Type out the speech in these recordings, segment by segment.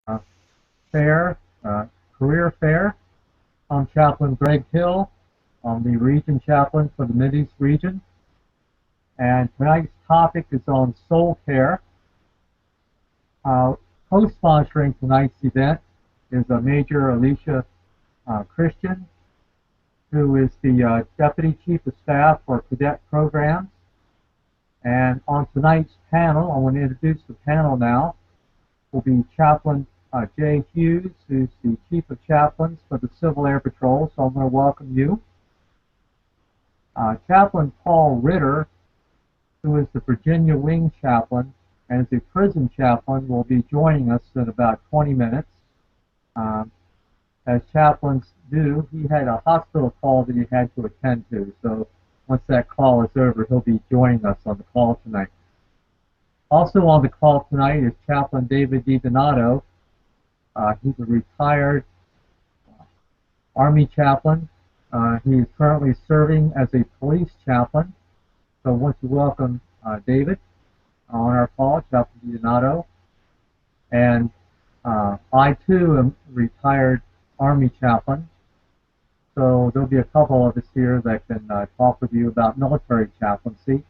uh, fair, career fair. I'm Chaplain Greg Hill. I'm the region chaplain for the Mideast region. And tonight's topic is on soul care. Co-sponsoring tonight's event is a Major Alicia Christian, who is the Deputy Chief of Staff for Cadet Programs. And on tonight's panel, I want to introduce the panel now, will be Chaplain Jay Hughes, who's the Chief of Chaplains for the Civil Air Patrol, so I'm going to welcome you. Chaplain Paul Ritter, who is the Virginia Wing Chaplain and is a prison chaplain, will be joining us in about 20 minutes. As chaplains do, he had a hospital call that he had to attend to, so once that call is over, he'll be joining us on the call tonight. Also on the call tonight is Chaplain David DiDonato. He's a retired Army chaplain. He is currently serving as a police chaplain. So I want to welcome David on our call, Chaplain DiDonato. And I too am a retired Army chaplain. So there'll be a couple of us here that can talk with you about military chaplaincy.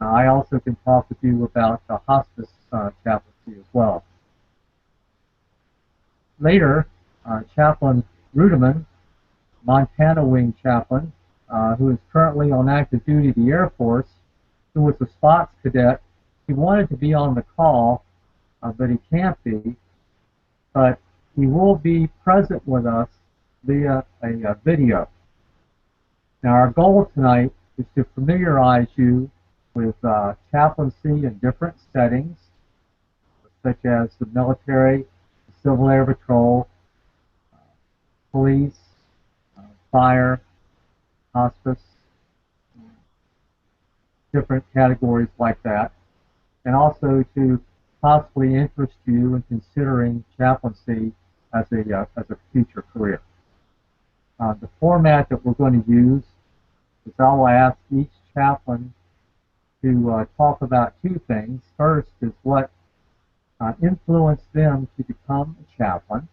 I also can talk with you about the hospice chaplaincy as well. Later, Chaplain Ruderman, Montana Wing Chaplain, who is currently on active duty at the Air Force, who was a spots cadet. He wanted to be on the call, but he can't be. But he will be present with us via a video. Now, our goal tonight is to familiarize you with chaplaincy in different settings, such as the military, the Civil Air Patrol, police, fire, hospice, different categories like that, and also to possibly interest you in considering chaplaincy as a future career. The format that we're going to use is I'll ask each chaplain to talk about two things. First is what influenced them to become a chaplain.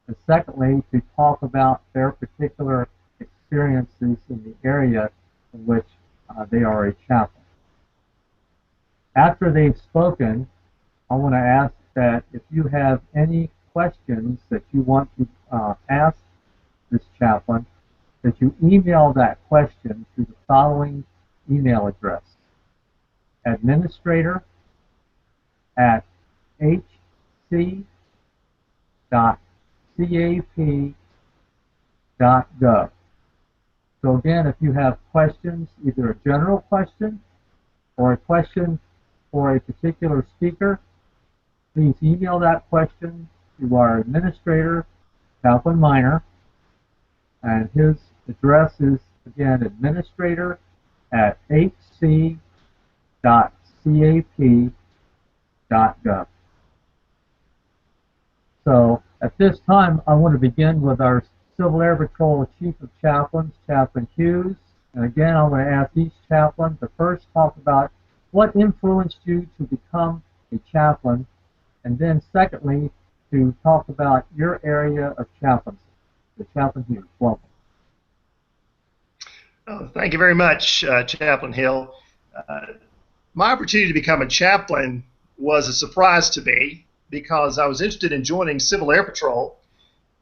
And secondly, to talk about their particular experiences in the area in which they are a chaplain. After they've spoken, I want to ask that if you have any questions that you want to ask this chaplain, that you email that question to the following email address: administrator@hc.cap.gov. So again, if you have questions, either a general question or a question for a particular speaker, please email that question to our administrator, Chaplain Minor, and his address is, again, administrator@hc.cap.gov. So at this time, I want to begin with our Civil Air Patrol Chief of Chaplains, Chaplain Hughes. And again, I'm going to ask each chaplain to first talk about what influenced you to become a chaplain, and then secondly, to talk about your area of chaplaincy. The Chaplain Hughes, welcome. Oh, thank you very much, Chaplain Hill. My opportunity to become a chaplain was a surprise to me because I was interested in joining Civil Air Patrol,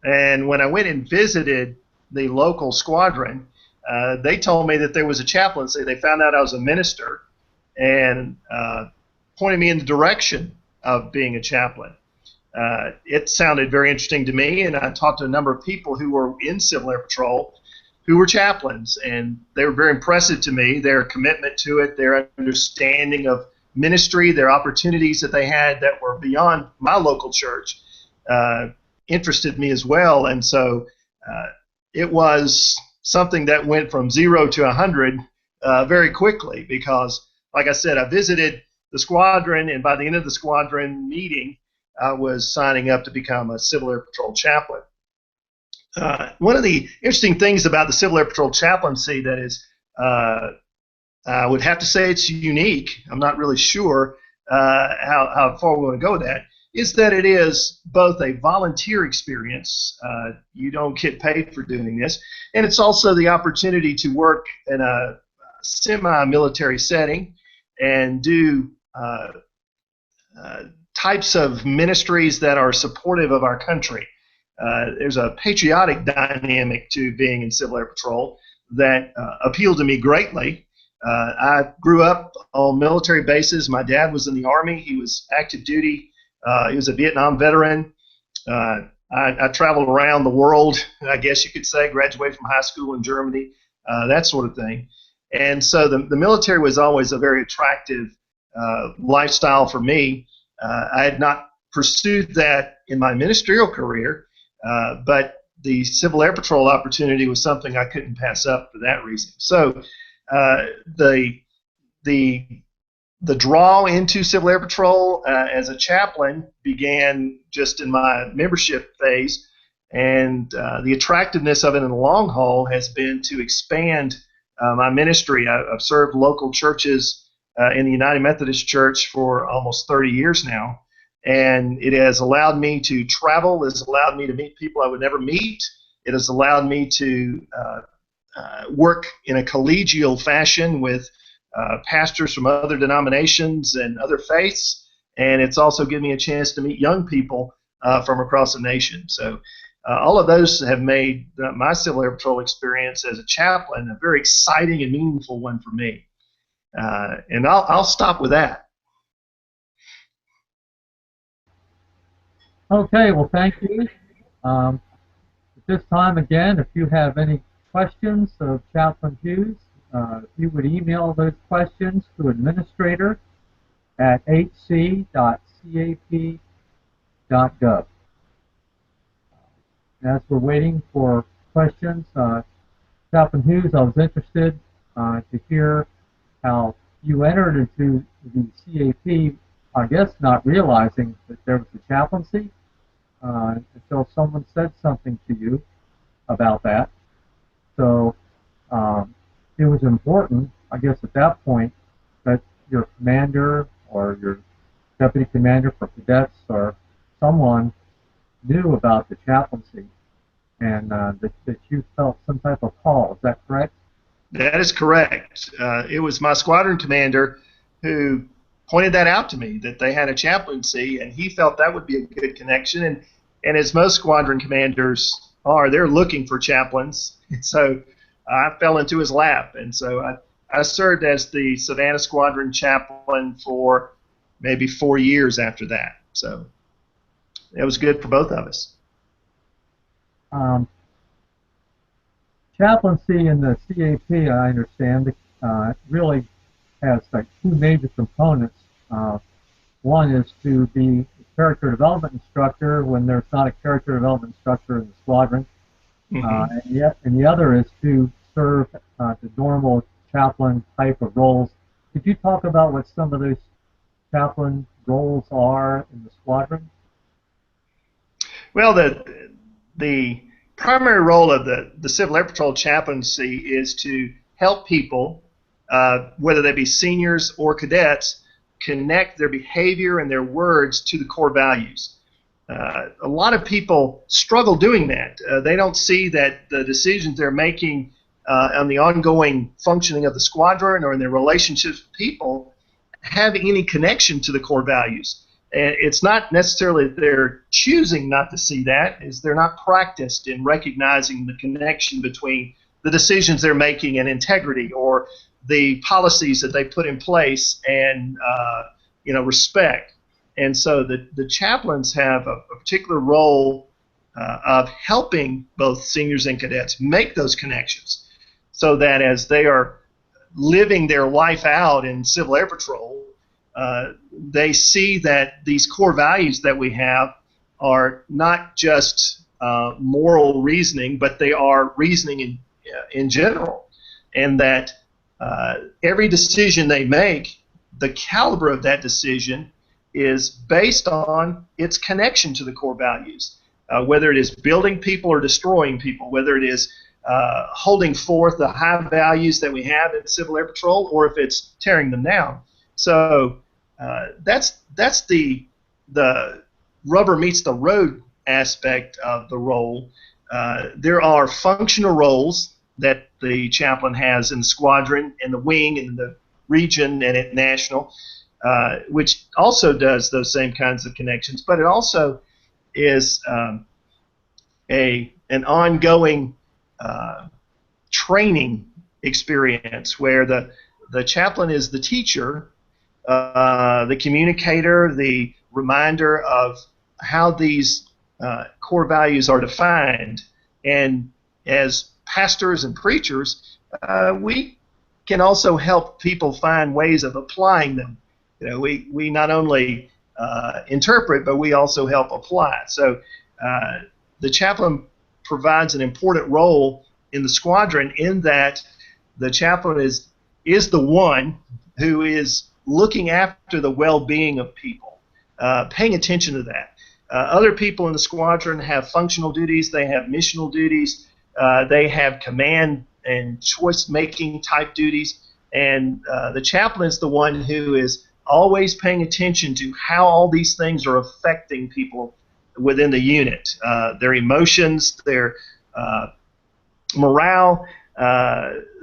and when I went and visited the local squadron, they told me that there was a chaplaincy. They found out I was a minister and pointed me in the direction of being a chaplain. It sounded very interesting to me, and I talked to a number of people who were in Civil Air Patrol who were chaplains, and they were very impressive to me. Their commitment to it, their understanding of ministry, their opportunities that they had that were beyond my local church interested me as well. And so it was something that went from 0 to 100 very quickly because, like I said, I visited the squadron, and by the end of the squadron meeting, I was signing up to become a Civil Air Patrol chaplain. One of the interesting things about the Civil Air Patrol chaplaincy that is, I would have to say it's unique. I'm not really sure how far we want to go with that. is that it is both a volunteer experience. You don't get paid for doing this, and it's also the opportunity to work in a semi-military setting and do types of ministries that are supportive of our country. There's a patriotic dynamic to being in Civil Air Patrol that appealed to me greatly. I grew up on military bases. My dad was in the Army. He was active duty. He was a Vietnam veteran. I traveled around the world, I guess you could say, graduated from high school in Germany, that sort of thing. And so the military was always a very attractive lifestyle for me. I had not pursued that in my ministerial career, but the Civil Air Patrol opportunity was something I couldn't pass up for that reason. So the draw into Civil Air Patrol as a chaplain began just in my membership phase, and the attractiveness of it in the long haul has been to expand my ministry. I've served local churches in the United Methodist Church for almost 30 years now, and it has allowed me to travel. It has allowed me to meet people I would never meet. It has allowed me to work in a collegial fashion with pastors from other denominations and other faiths, and it's also given me a chance to meet young people from across the nation. So all of those have made my Civil Air Patrol experience as a chaplain a very exciting and meaningful one for me. And I'll stop with that. Okay, well, thank you. At this time, again, if you have any questions of Chaplain Hughes, if you would email those questions to administrator@hc.cap.gov. As we're waiting for questions, Chaplain Hughes, I was interested to hear how you entered into the CAP, I guess not realizing that there was a chaplaincy until someone said something to you about that. So it was important, I guess, at that point that your commander or your deputy commander for cadets or someone knew about the chaplaincy and that you felt some type of call. Is that correct? That is correct. It was my squadron commander who pointed that out to me, that they had a chaplaincy, and he felt that would be a good connection. And as most squadron commanders are, they're looking for chaplains. And so I fell into his lap. And so I served as the Savannah Squadron chaplain for maybe 4 years after that. So it was good for both of us. Chaplaincy in the CAP, I understand, really has like two major components. One is to be a character development instructor when there's not a character development instructor in the squadron, and the other is to serve the normal chaplain type of roles. Could you talk about what some of those chaplain roles are in the squadron? Well, the primary role of the Civil Air Patrol chaplaincy is to help people, whether they be seniors or cadets, connect their behavior and their words to the core values. A lot of people struggle doing that. They don't see that the decisions they're making on the ongoing functioning of the squadron or in their relationships with people have any connection to the core values. And it's not necessarily that they're choosing not to see that, is they're not practiced in recognizing the connection between the decisions they're making and integrity, or the policies that they put in place and respect. And so the chaplains have a particular role of helping both seniors and cadets make those connections, so that as they are living their life out in Civil Air Patrol, they see that these core values that we have are not just moral reasoning, but they are reasoning in general, and that every decision they make, the caliber of that decision is based on its connection to the core values, whether it is building people or destroying people, whether it is holding forth the high values that we have in Civil Air Patrol, or if it's tearing them down. So that's the rubber meets the road aspect of the role, there are functional roles that the chaplain has in the squadron, in the wing, in the region, and at national, which also does those same kinds of connections. But it also is an ongoing training experience where the chaplain is the teacher, the communicator, the reminder of how these core values are defined. And as pastors and preachers, we can also help people find ways of applying them. You know, we not only interpret, but we also help apply. So the chaplain provides an important role in the squadron in that the chaplain is the one who is looking after the well-being of people, paying attention to that. Other people in the squadron have functional duties, they have missional duties, they have command and choice-making type duties, and the chaplain is the one who is always paying attention to how all these things are affecting people within the unit, their emotions, their morale,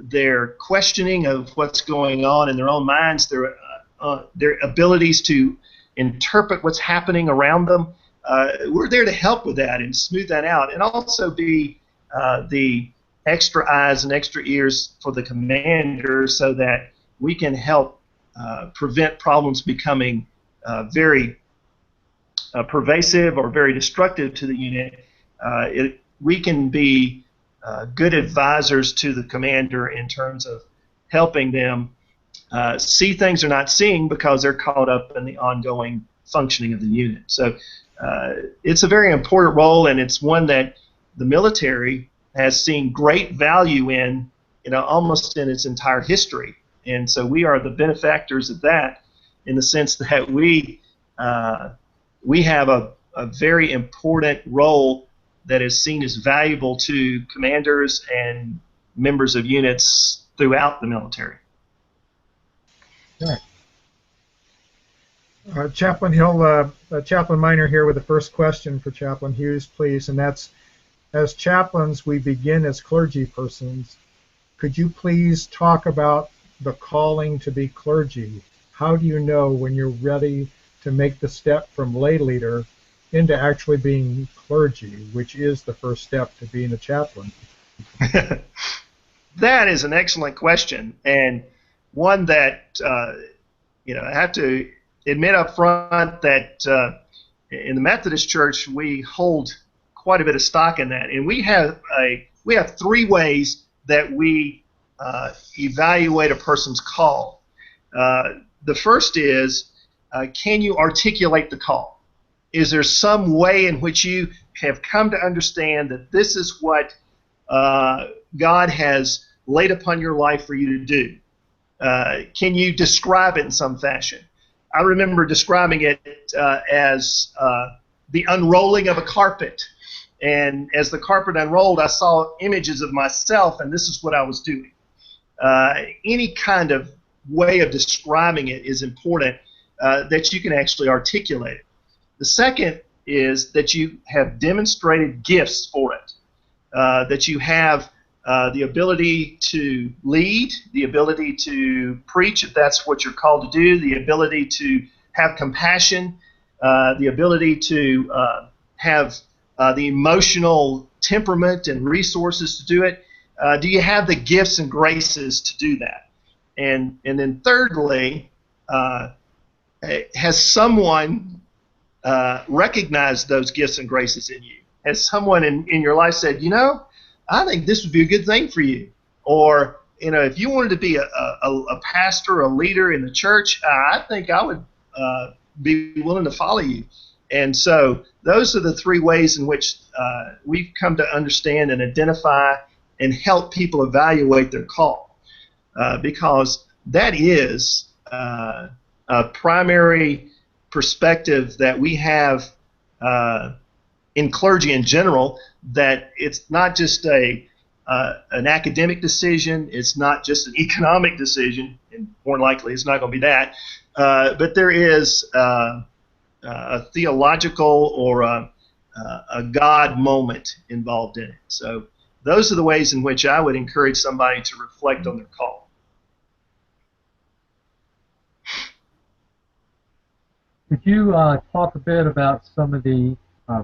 their questioning of what's going on in their own minds, their abilities to interpret what's happening around them. We're there to help with that and smooth that out, and also be the extra eyes and extra ears for the commander so that we can help prevent problems becoming very pervasive or very destructive to the unit. We can be good advisors to the commander in terms of helping them see things they're not seeing because they're caught up in the ongoing functioning of the unit. So it's a very important role, and it's one that the military has seen great value in, almost in its entire history. And so we are the benefactors of that, in the sense that we have a very important role that is seen as valuable to commanders and members of units throughout the military. Right. Chaplain Hill, Chaplain Minor here with the first question for Chaplain Hughes, please, and that's, as chaplains, we begin as clergy persons. Could you please talk about the calling to be clergy? How do you know when you're ready to make the step from lay leader into actually being clergy, which is the first step to being a chaplain? That is an excellent question, and one that I have to admit up front that in the Methodist Church we hold quite a bit of stock in that, and we have three ways that we evaluate a person's call. The first is, can you articulate the call? Is there some way in which you have come to understand that this is what God has laid upon your life for you to do? Can you describe it in some fashion? I remember describing it as the unrolling of a carpet. And as the carpet unrolled, I saw images of myself, and this is what I was doing. Any kind of way of describing it is important, that you can actually articulate it. The second is that you have demonstrated gifts for it, that you have the ability to lead, the ability to preach if that's what you're called to do, the ability to have compassion, the ability to have the emotional temperament and resources to do it. Do you have the gifts and graces to do that? And then thirdly, has someone recognized those gifts and graces in you? Has someone in your life said, I think this would be a good thing for you? Or, if you wanted to be a pastor, a leader in the church, I think I would be willing to follow you. And so those are the three ways in which we've come to understand and identify and help people evaluate their call, because that is a primary perspective that we have in clergy in general, that it's not just an academic decision, it's not just an economic decision, and more likely it's not going to be that, but there is a theological or a God moment involved in it. So those are the ways in which I would encourage somebody to reflect on their call. Could you talk a bit about some of the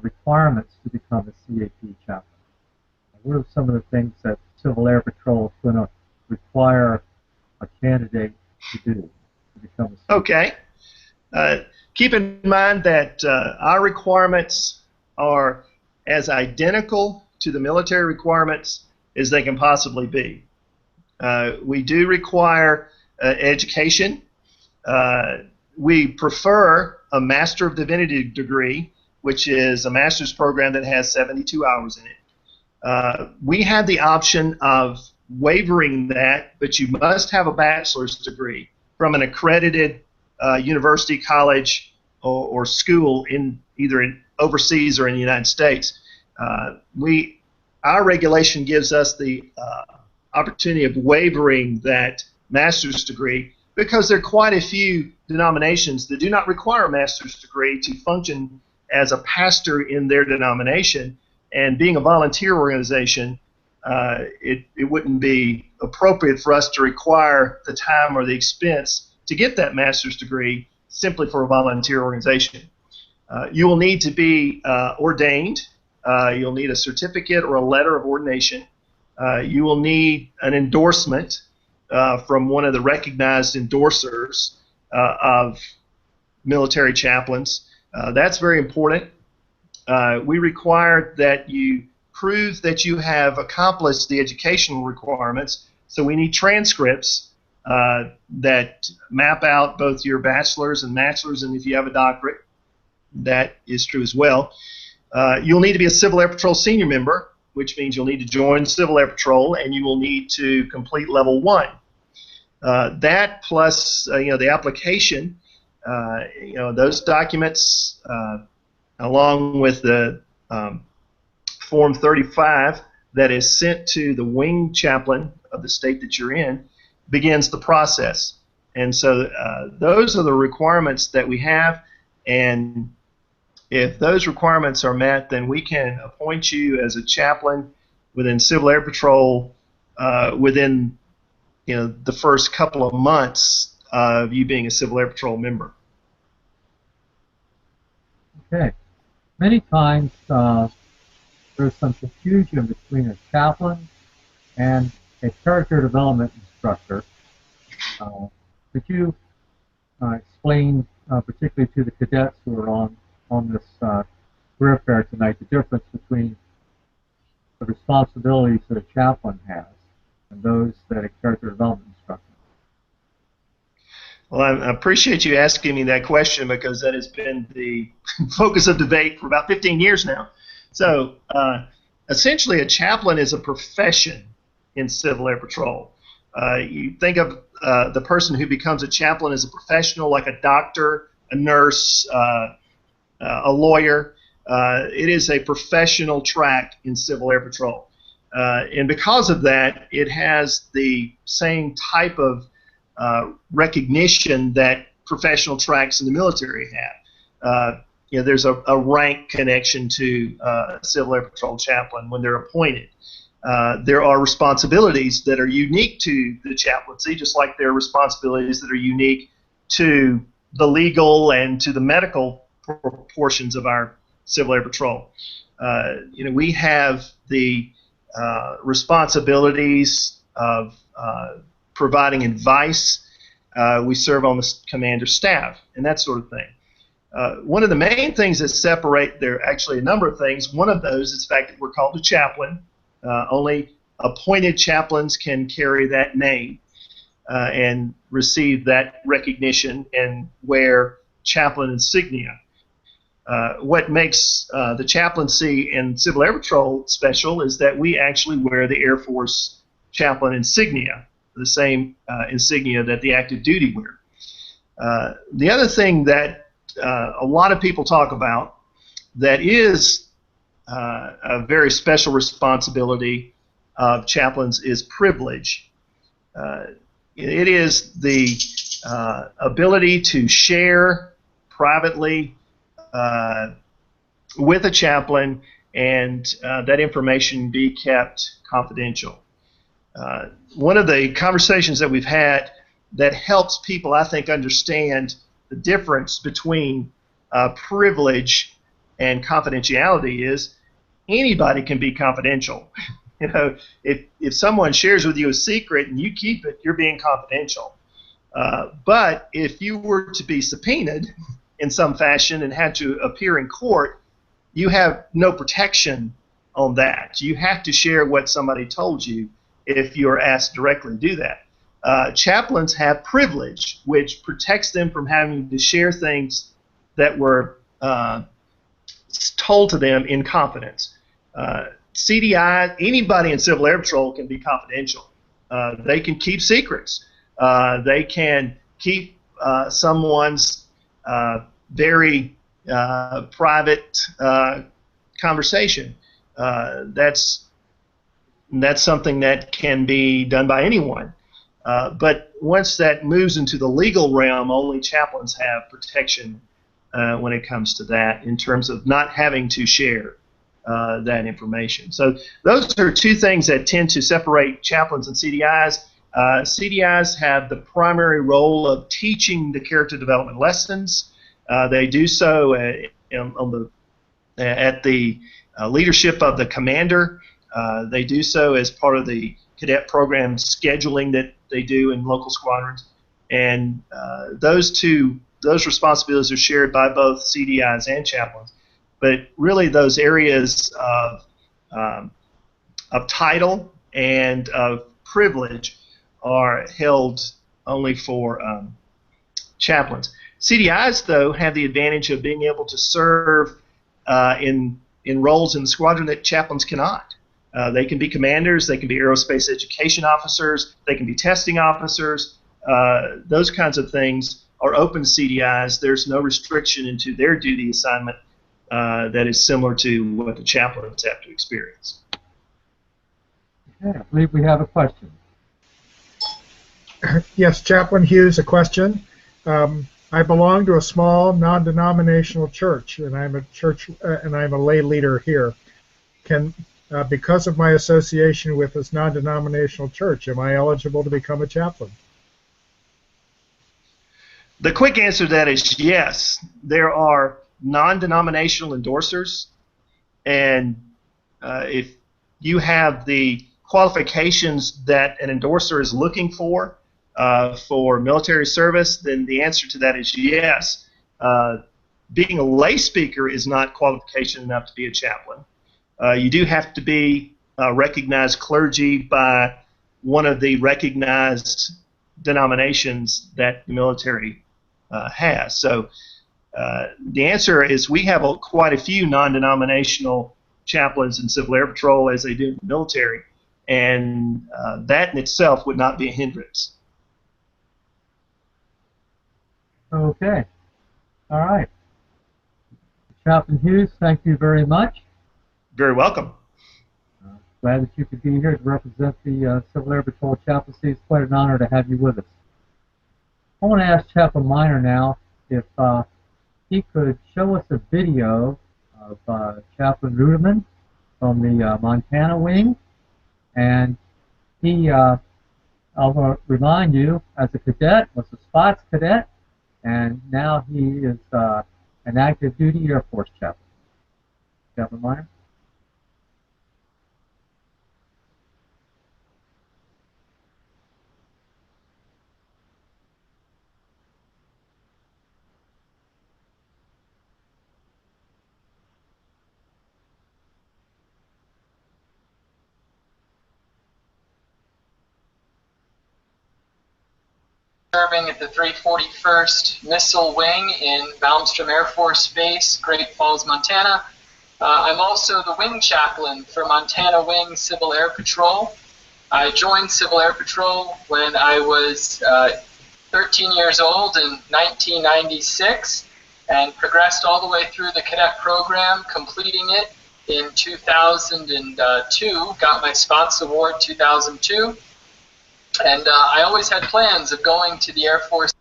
requirements to become a CAP chaplain? What are some of the things that Civil Air Patrol is going to require a candidate to do to become a CAP? Okay. Keep in mind that our requirements are as identical to the military requirements as they can possibly be. We do require education. We prefer a Master of Divinity degree, which is a master's program that has 72 hours in it. We had the option of waivering that, but you must have a bachelor's degree from an accredited university, college, or school in either overseas or in the United States. Our regulation gives us the opportunity of waivering that master's degree because there are quite a few denominations that do not require a master's degree to function as a pastor in their denomination. And being a volunteer organization, it wouldn't be appropriate for us to require the time or the expense to get that master's degree simply for a volunteer organization. You will need to be ordained. You'll need a certificate or a letter of ordination. You will need an endorsement from one of the recognized endorsers of military chaplains. That's very important. We require that you prove that you have accomplished the educational requirements, so we need transcripts that map out both your bachelor's and master's, and if you have a doctorate, that is true as well. You'll need to be a Civil Air Patrol senior member, which means you'll need to join Civil Air Patrol, and you will need to complete level 1. That plus the application, those documents, along with the Form 35 that is sent to the wing chaplain of the state that you're in, begins the process. And so those are the requirements that we have, and if those requirements are met, then we can appoint you as a chaplain within Civil Air Patrol within the first couple of months of you being a Civil Air Patrol member. Okay. Many times there's some confusion between a chaplain and a character development instructor. Could you explain, particularly to the cadets who are on this career fair tonight, the difference between the responsibilities that a chaplain has and those that a character development instructor has? Well, I appreciate you asking me that question because that has been the focus of debate for about 15 years now. So essentially a chaplain is a profession in Civil Air Patrol. You think of the person who becomes a chaplain as a professional, like a doctor, a nurse, a lawyer. It is a professional track in Civil Air Patrol. And because of that, it has the same type of recognition that professional tracks in the military have. There's a rank connection to Civil Air Patrol chaplain when they're appointed. There are responsibilities that are unique to the chaplaincy, just like there are responsibilities that are unique to the legal and to the medical portions of our Civil Air Patrol. We have the responsibilities of providing advice. We serve on the commander staff and that sort of thing. One of the main things that separate, there are actually a number of things. One of those is the fact that we're called a chaplain. Only appointed chaplains can carry that name and receive that recognition and wear chaplain insignia. What makes the chaplaincy in Civil Air Patrol special is that we actually wear the Air Force chaplain insignia, the same insignia that the active duty wear. The other thing that a lot of people talk about that is a very special responsibility of chaplains is privilege. It is the ability to share privately with a chaplain, and that information be kept confidential. One of the conversations that we've had that helps people, I think, understand the difference between privilege and confidentiality is anybody can be confidential. You know, if someone shares with you a secret and you keep it, you're being confidential. But if you were to be subpoenaed in some fashion and had to appear in court, you have no protection on that. You have to share what somebody told you if you're asked directly to do that. Chaplains have privilege, which protects them from having to share things that were told to them in confidence. CDI, anybody in Civil Air Patrol can be confidential. They can keep secrets. They can keep someone's very private conversation. That's something that can be done by anyone. But once that moves into the legal realm, only chaplains have protection when it comes to that in terms of not having to share that information. So those are two things that tend to separate chaplains and CDIs. CDIs have the primary role of teaching the character development lessons. They do so at the leadership of the commander. They do so as part of the cadet program scheduling that they do in local squadrons. And those responsibilities are shared by both CDIs and chaplains. But really those areas of title and of privilege are held only for chaplains. CDIs, though, have the advantage of being able to serve in roles in the squadron that chaplains cannot. They can be commanders, they can be aerospace education officers, they can be testing officers. Those kinds of things are open to CDIs. There's no restriction into their duty assignment that is similar to what the chaplains have to experience. Okay, I believe we have a question. Yes, Chaplain Hughes, a question. I belong to a small non-denominational church, and I'm a lay leader here. Because of my association with this non-denominational church, am I eligible to become a chaplain? The quick answer to that is yes. There are non-denominational endorsers, and if you have the qualifications that an endorser is looking for military service, then the answer to that is yes. Being a lay speaker is not qualification enough to be a chaplain. You do have to be recognized clergy by one of the recognized denominations that the military has. So the answer is we have quite a few non-denominational chaplains in Civil Air Patrol as they do in the military, and that in itself would not be a hindrance. Okay. All right. Chaplain Hughes, thank you very much. Very welcome. Glad that you could be here to represent the Civil Air Patrol chaplaincy. It's quite an honor to have you with us. I want to ask Chaplain Minor now if he could show us a video of Chaplain Ruderman from the Montana wing. And he, I'll remind you, as a cadet, was a spots cadet, and now he is an active duty Air Force chaplain. Chaplain Minor? Serving at the 341st Missile Wing in Malmstrom Air Force Base, Great Falls, Montana. I'm also the wing chaplain for Montana Wing Civil Air Patrol. I joined Civil Air Patrol when I was 13 years old in 1996 and progressed all the way through the cadet program, completing it in 2002, got my spots award 2002. And I always had plans of going to the Air Force.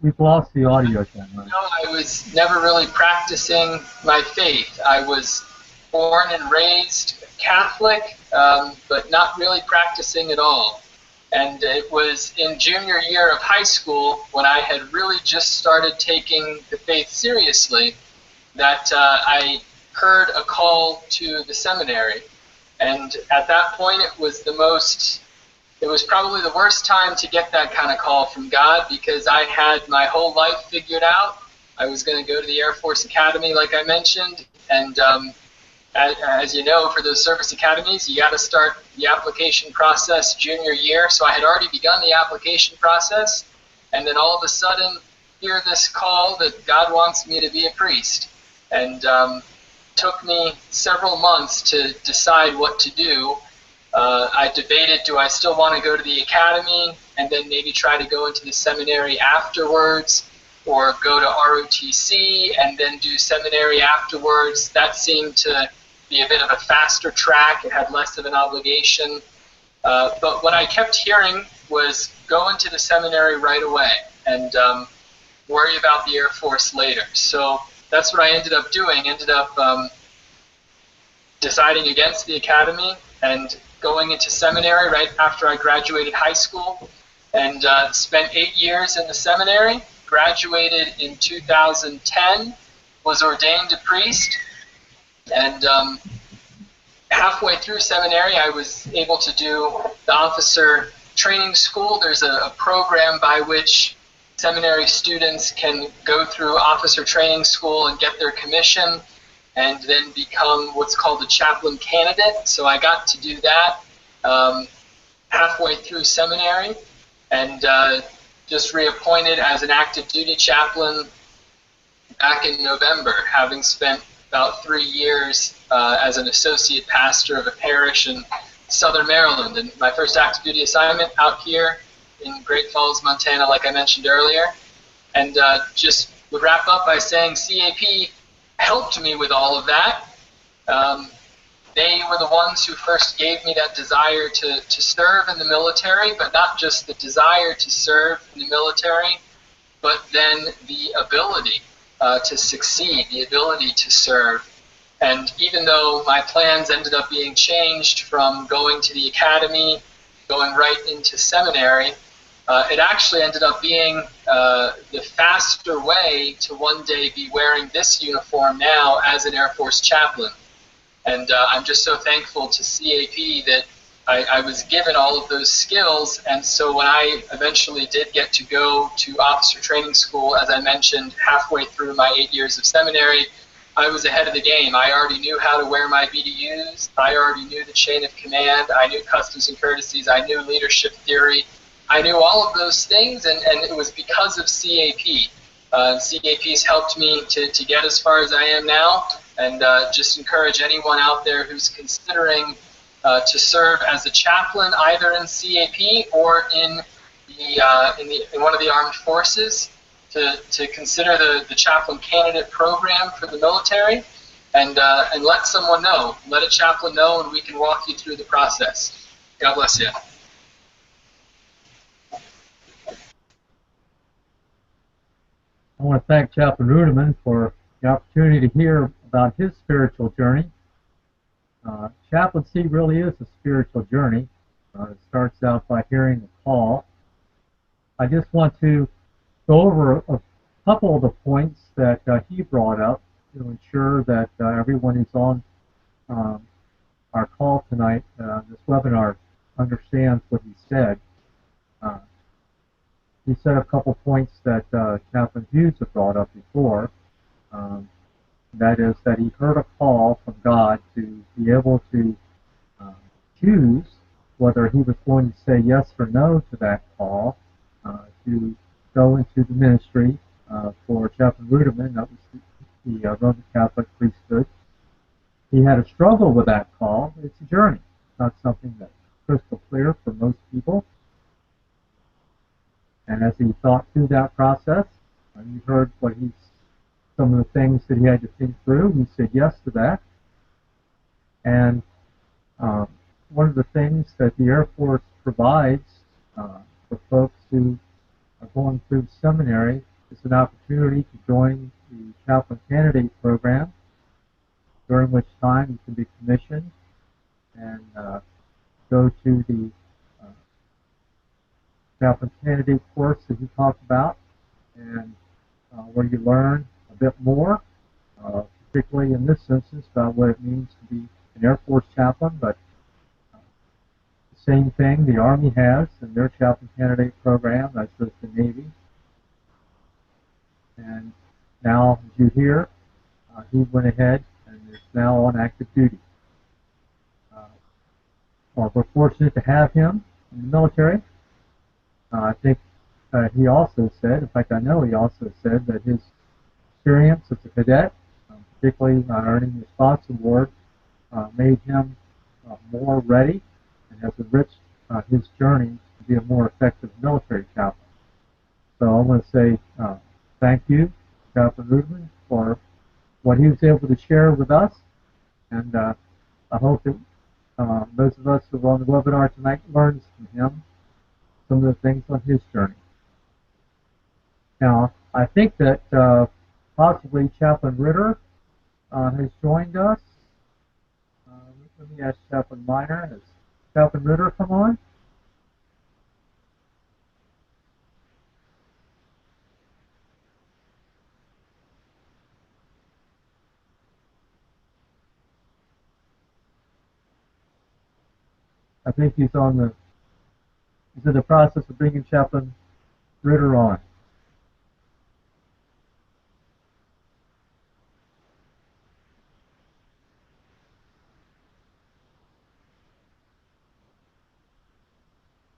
we've lost the audio channel. No, I was never really practicing my faith. I was born and raised Catholic, but not really practicing at all. And it was in junior year of high school, when I had really just started taking the faith seriously, that I heard a call to the seminary. And at that point, it was probably the worst time to get that kind of call from God, because I had my whole life figured out. I was going to go to the Air Force Academy, like I mentioned, and as you know, for those service academies, you got to start the application process junior year. So I had already begun the application process, and then all of a sudden, hear this call that God wants me to be a priest. And took me several months to decide what to do. I debated, do I still want to go to the academy and then maybe try to go into the seminary afterwards, or go to ROTC and then do seminary afterwards. That seemed to be a bit of a faster track. It had less of an obligation. But what I kept hearing was go into the seminary right away and worry about the Air Force later. So that's what I ended up doing. Ended up deciding against the academy and going into seminary right after I graduated high school, and spent 8 years in the seminary. Graduated in 2010, was ordained a priest, and halfway through seminary I was able to do the officer training school. There's a program by which seminary students can go through officer training school and get their commission and then become what's called a chaplain candidate. So I got to do that halfway through seminary, and just reappointed as an active duty chaplain back in November, having spent about 3 years as an associate pastor of a parish in Southern Maryland. And my first active duty assignment out here in Great Falls, Montana, like I mentioned earlier. And just would wrap up by saying CAP helped me with all of that. They were the ones who first gave me that desire to serve in the military, but not just the desire to serve in the military, but then the ability to succeed, the ability to serve. And even though my plans ended up being changed from going to the academy, going right into seminary, it actually ended up being the faster way to one day be wearing this uniform now as an Air Force chaplain. And I'm just so thankful to CAP that I was given all of those skills. And so when I eventually did get to go to officer training school, as I mentioned, halfway through my 8 years of seminary, I was ahead of the game. I already knew how to wear my BDUs. I already knew the chain of command. I knew customs and courtesies. I knew leadership theory. I knew all of those things, and it was because of CAP. CAP's helped me to get as far as I am now, and just encourage anyone out there who's considering to serve as a chaplain, either in CAP or in one of the armed forces, to consider the chaplain candidate program for the military, and let someone know. Let a chaplain know, and we can walk you through the process. God bless you. I want to thank Chaplain Ruderman for the opportunity to hear about his spiritual journey. Chaplaincy really is a spiritual journey. It starts out by hearing a call. I just want to go over a couple of the points that he brought up to ensure that everyone who's on our call tonight, this webinar, understands what he said. He said a couple points that Chaplain Hughes had brought up before. That is that he heard a call from God to be able to choose whether he was going to say yes or no to that call to go into the ministry for Chaplain Ruderman. That was the Roman Catholic priesthood. He had a struggle with that call. It's a journey. It's not something that's crystal clear for most people. And as he thought through that process, you heard some of the things that he had to think through. He said yes to that. And one of the things that the Air Force provides for folks who going through seminary, it's an opportunity to join the chaplain candidate program, during which time you can be commissioned and go to the chaplain candidate course that he talked about, and where you learn a bit more, particularly in this instance, about what it means to be an Air Force chaplain, but the same thing the Army has in their chaplain candidate program, as does the Navy. And now, as you hear, he went ahead and is now on active duty. Well, we're fortunate to have him in the military. I think he also said, in fact I know he also said, that his experience as a cadet, particularly earning the Response Award, made him more ready and has enriched his journey to be a more effective military chaplain. So I want to say thank you, Chaplain Rudman, for what he was able to share with us, and I hope that those of us who are on the webinar tonight learned from him some of the things on his journey. Now, I think that possibly Chaplain Ritter has joined us. Let me ask Chaplain Minor, has Chaplain Ritter come on? I think he's in the process of bringing Chaplain Ritter on.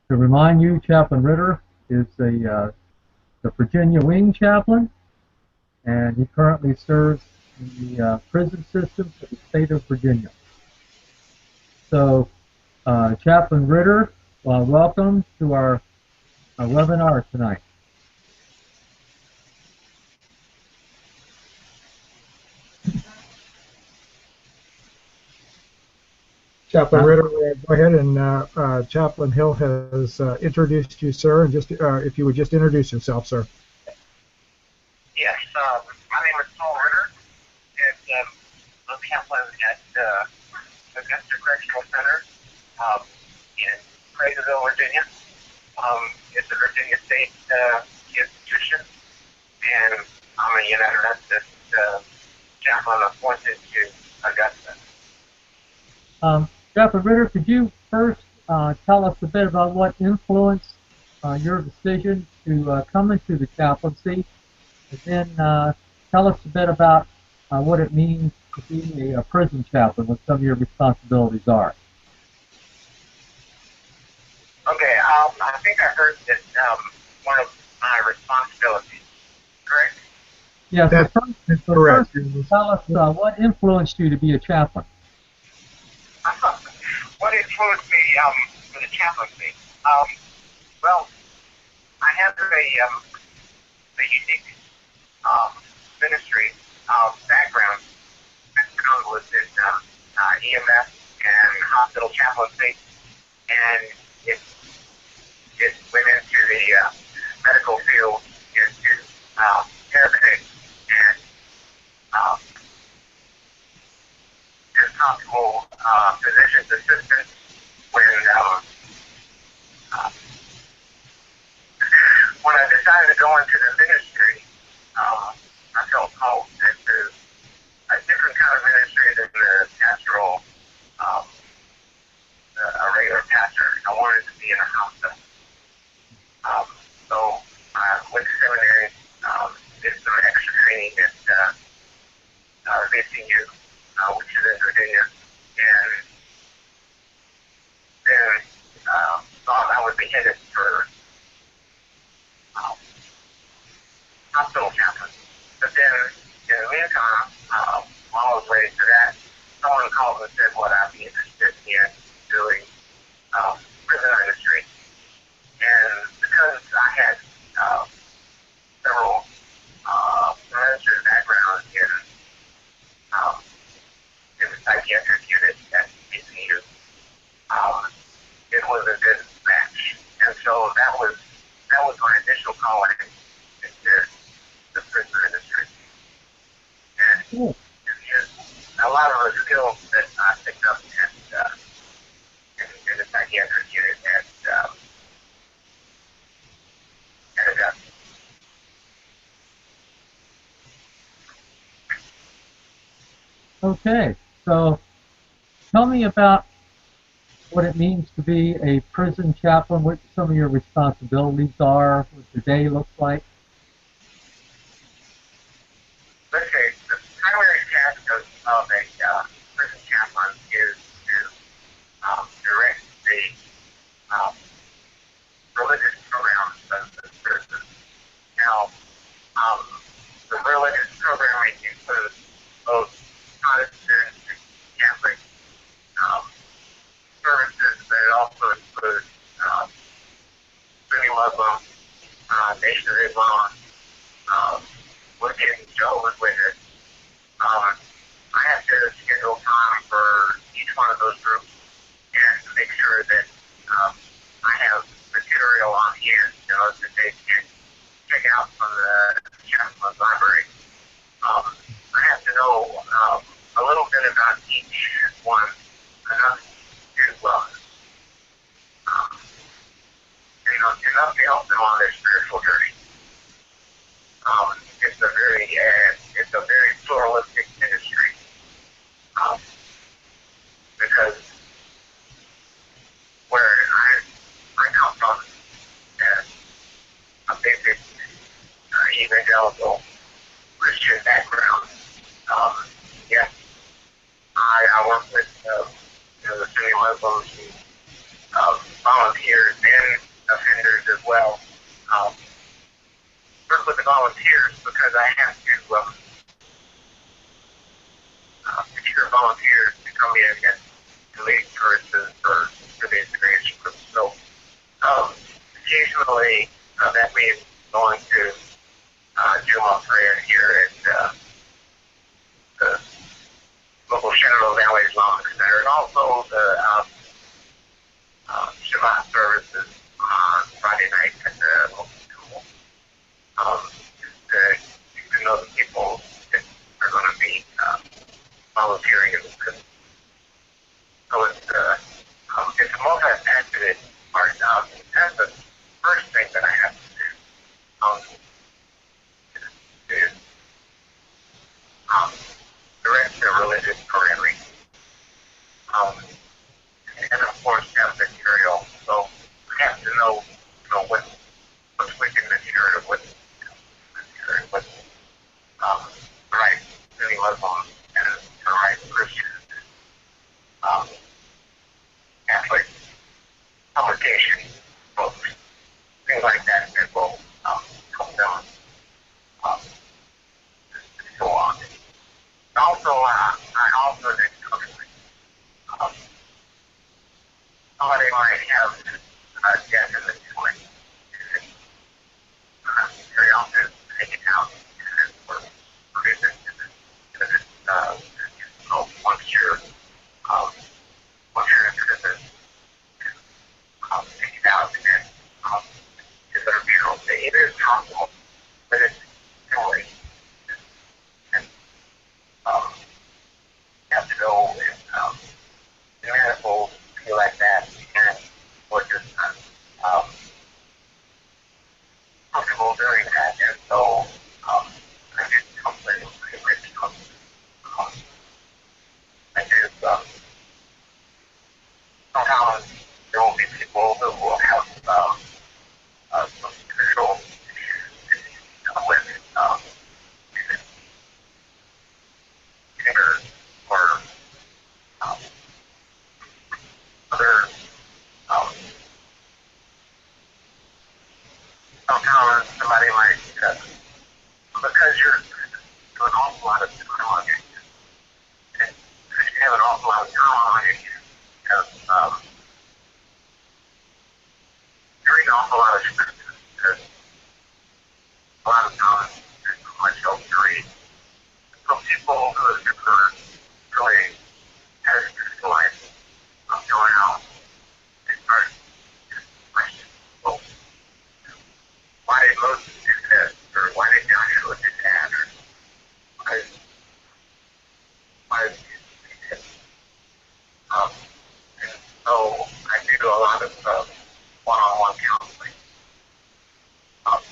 To remind you, Chaplain Ritter is the Virginia Wing Chaplain, and he currently serves in the prison system for the state of Virginia. So, Chaplain Ritter, welcome to our webinar tonight. Chaplain Ritter, go ahead, and Chaplain Hill has introduced you, sir, and just if you would just introduce yourself, sir. Yes, my name is Col Ritter, and I'm chaplain at Augusta Correctional Center in Craigville, Virginia. It's a Virginia State institution, and I'm a United Methodist chaplain appointed to Augusta. Chaplain Ritter, could you first tell us a bit about what influenced your decision to come into the chaplaincy, and then tell us a bit about what it means to be a prison chaplain, what some of your responsibilities are. Okay, I think I heard that one of my responsibilities, correct? Yes, That's correct. First, tell us what influenced you to be a chaplain. What influenced me for the chaplaincy? Well, I have a unique ministry background. I was in EMS and hospital chaplaincy, and it went into the medical field, into paramedics and as possible physician's assistants when I decided to go into the ministry, I felt called into a different kind of ministry than the pastoral, a regular pastor. I wanted to be in a hospital. So I went to seminary, did some extra training at VCU, which is in Virginia, and then thought I would be headed for hospital chaplain. But then, in the meantime, while I was waiting for that, someone called and said, would I be interested in doing prison ministry? And because I had several ministry backgrounds in the psychiatric unit at VCU, it was a good match. And so that was my initial call Okay, so tell me about what it means to be a prison chaplain, what some of your responsibilities are, what your day looks like. Okay, the primary task of a prison chaplain is to direct the religious programs of the prison. Now, um, the religious programming includes both Protestant and Catholic um, services, but it also includes Sunni Muslim, Nation of Islam, Wiccan, Jehovah's Witness. I have to schedule time for each one of those groups and make sure that I have material on hand, that they can check out from the Chaplain Library. I have to know a little bit about each one, enough enough to help them on their spiritual journey. It's a very pluralistic ministry because where I come from, a basic evangelical Christian background. Yes, I work with the Sunni Muslims and volunteers and offenders as well. Work with the volunteers because I have to secure volunteers to come in and lead services for the integration group. So occasionally that means going to do my prayer here at the local Shenandoah Valley Islamic Center, and also the Shabbat services on Friday night at the local school. To get to know the people that are going to be volunteering in the prison. So it's a multifaceted part. That's the first thing that I have to do is direct the religious programming. And of course have material. So I have to know what's wicked material, what's right Sunni Muslim and the right Christian Catholic publication books, things like that that will help them go on. Also, I also did counseling. Somebody might have death in the family. Very often take it out for reasons because once you're in prison, take it out and is there a funeral day? It is possible, but it's family. And you have to go and miracles feel like that and or just comfortable doing that. And so I did something pretty rich. I did sometimes there will be people who will have some spiritual issues with anger or other sometimes somebody might because you're doing an awful lot of time on your and because you have an awful lot of time on your you read an awful lot of scriptures because a lot of times there's so much else to read. So people who have never really had a spiritual life going out and start questioning, well, why did Moses do this? Or why did Joshua do that? Or why did Jesus do this? And so I do a lot of one-on-one counseling.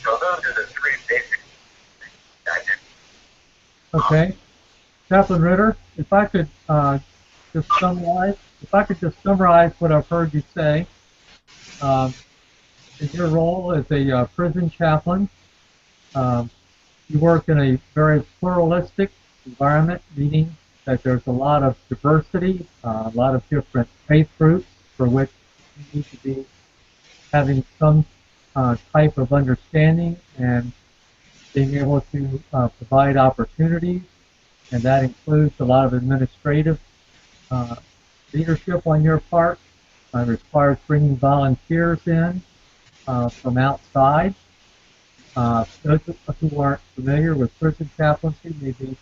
So those are the three basic things that I do. Okay. Chaplain Ritter, if I could just summarize what I've heard you say, um, in your role as a prison chaplain, um, you work in a very pluralistic environment, meaning that there's a lot of diversity, a lot of different faith groups for which you need to be having some type of understanding and being able to provide opportunities, and that includes a lot of administrative leadership on your part. It requires bringing volunteers in from outside. Those who aren't familiar with prison chaplaincy may be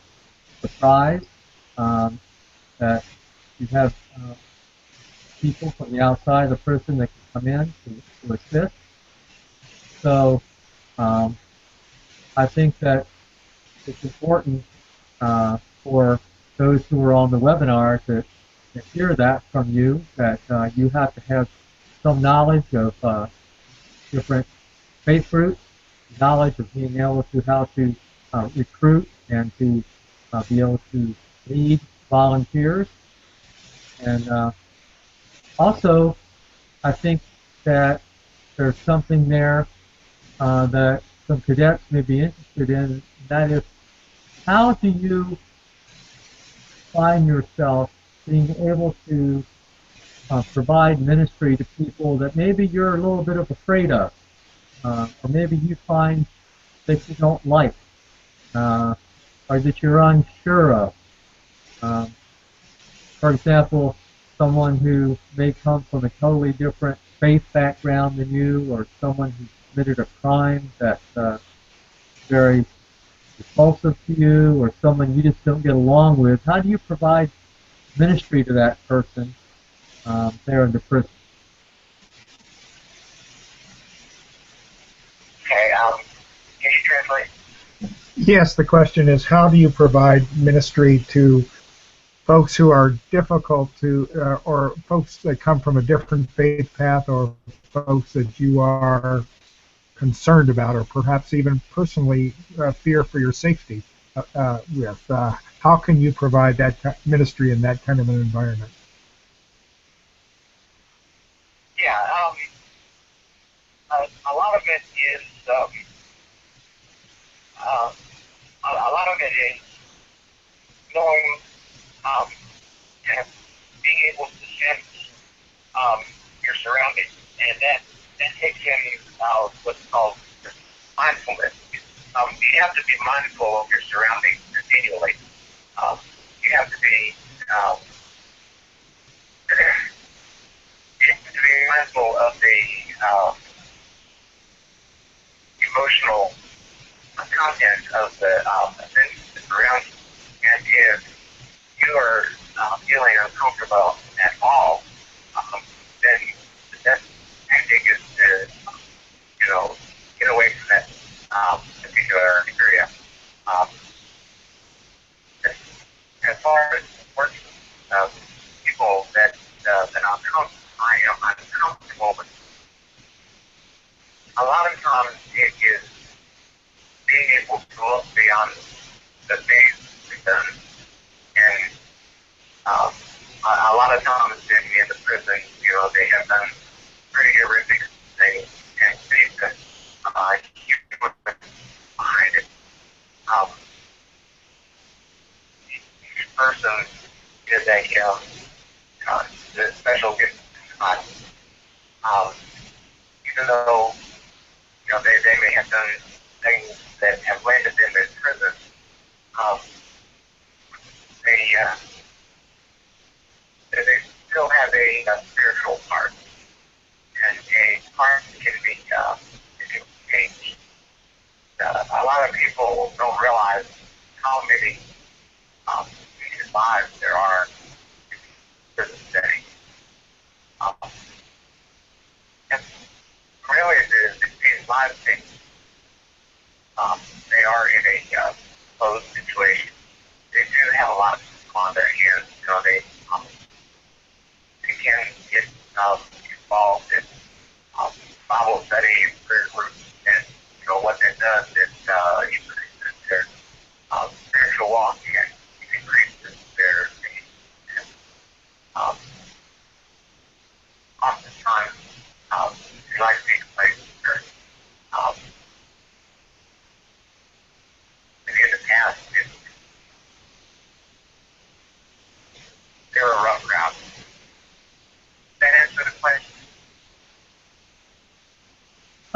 surprised that you have people from the outside of the prison that can come in to assist. So I think that it's important for those who are on the webinar to hear that from you, that you have to have some knowledge of different faith groups, knowledge of being able to how to recruit and to be able to lead volunteers. And also, I think that there's something there that some cadets may be interested in, and that is, how do you find yourself being able to provide ministry to people that maybe you're a little bit of afraid of, or maybe you find that you don't like, or that you're unsure of. For example, someone who may come from a totally different faith background than you, or someone who's committed a crime that's very repulsive to you, or someone you just don't get along with. How do you provide ministry to that person there in the prison? Okay, can you translate? Yes, the question is, how do you provide ministry to folks who are difficult to, or folks that come from a different faith path, or folks that you are concerned about, or perhaps even personally fear for your safety with? How can you provide that ministry in that kind of an environment? Yeah, a lot of it is a lot of it is knowing and being able to sense your surroundings, and that takes in what's called mindfulness. You have to be mindful of your surroundings continually. You have to be mindful of the emotional content of the events around you. And if you are feeling uncomfortable at all, then the best tactic is to, get away from that particular area. As far as working people that I am uncomfortable with, a lot of times it is being able to look beyond the things we've done. And a lot of times in the prison, they have done pretty horrific things, and they've got humor behind it. Each person is a special gift. Even though they may have done things that have landed them in prison, they still have a spiritual part, and a part can be changed. A lot of people don't realize how many lives there are in prison setting. And really, these lives change. They are in a closed situation. They do have a lot on their hands. They can get involved in Bible study and prayer groups, and what that does is increases their spiritual walk and increases their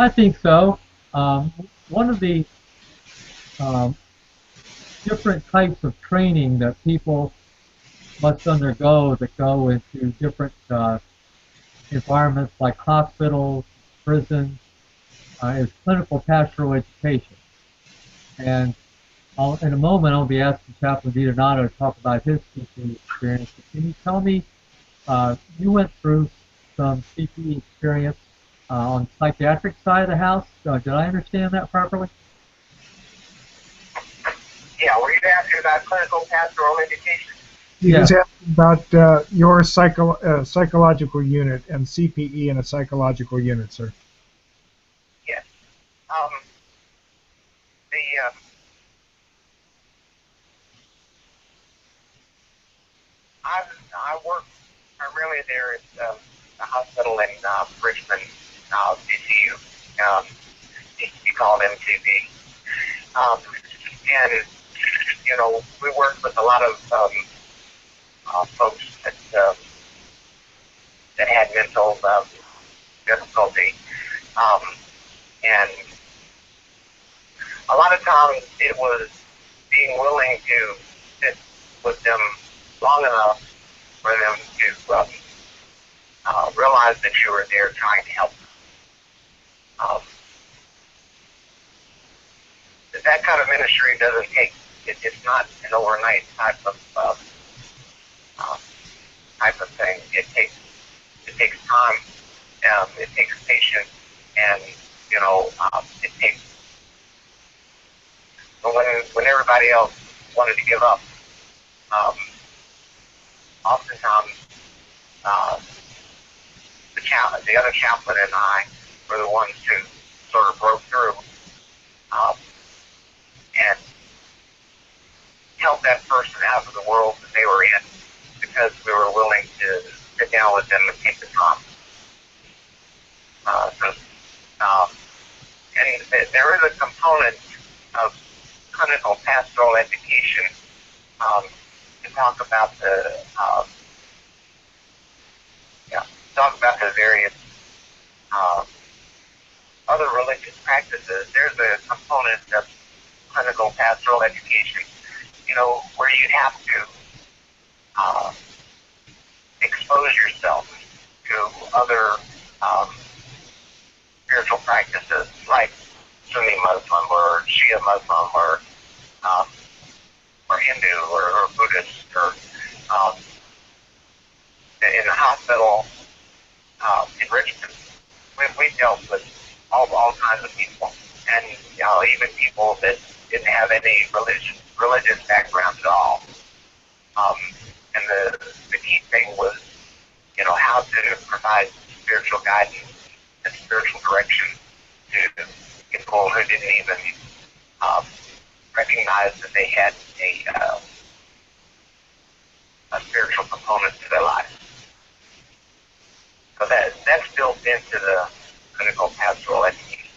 I think so. One of the different types of training that people must undergo that go into different environments like hospitals, prisons, is clinical pastoral education. And in a moment, I'll be asking Chaplain DiDonato to talk about his CPE experience. But can you tell me, you went through some CPE experience on the psychiatric side of the house. Did I understand that properly? Yeah, were you asking about clinical pastoral education? He was asking about your psychological unit and CPE in a psychological unit, sir. Yes. I work primarily there at the hospital in Richmond, DCU. You call it MTV. And, you know, we worked with a lot of folks that had mental difficulty. And a lot of times it was being willing to sit with them long enough for them to realize that you were there trying to help them. That kind of ministry doesn't take, it's not an overnight type of thing. It takes time, it takes patience, and, you know, it takes, when everybody else wanted to give up, oftentimes the other chaplain and I were the ones who sort of broke through and help that person out of the world that they were in, because we were willing to sit down with them and take the time. And there is a component of clinical pastoral education to talk about the various other religious practices. There's a component of clinical pastoral education, you know, where you have to expose yourself to other spiritual practices like Sunni Muslim or Shia Muslim or Hindu or Buddhist or in the hospital in Richmond, we dealt with all kinds of people, and even people that didn't have any religious background at all. And the key thing was, you know, how to provide spiritual guidance and spiritual direction to people who didn't even recognize that they had a spiritual component to their life. So that's built into the clinical pastoral education.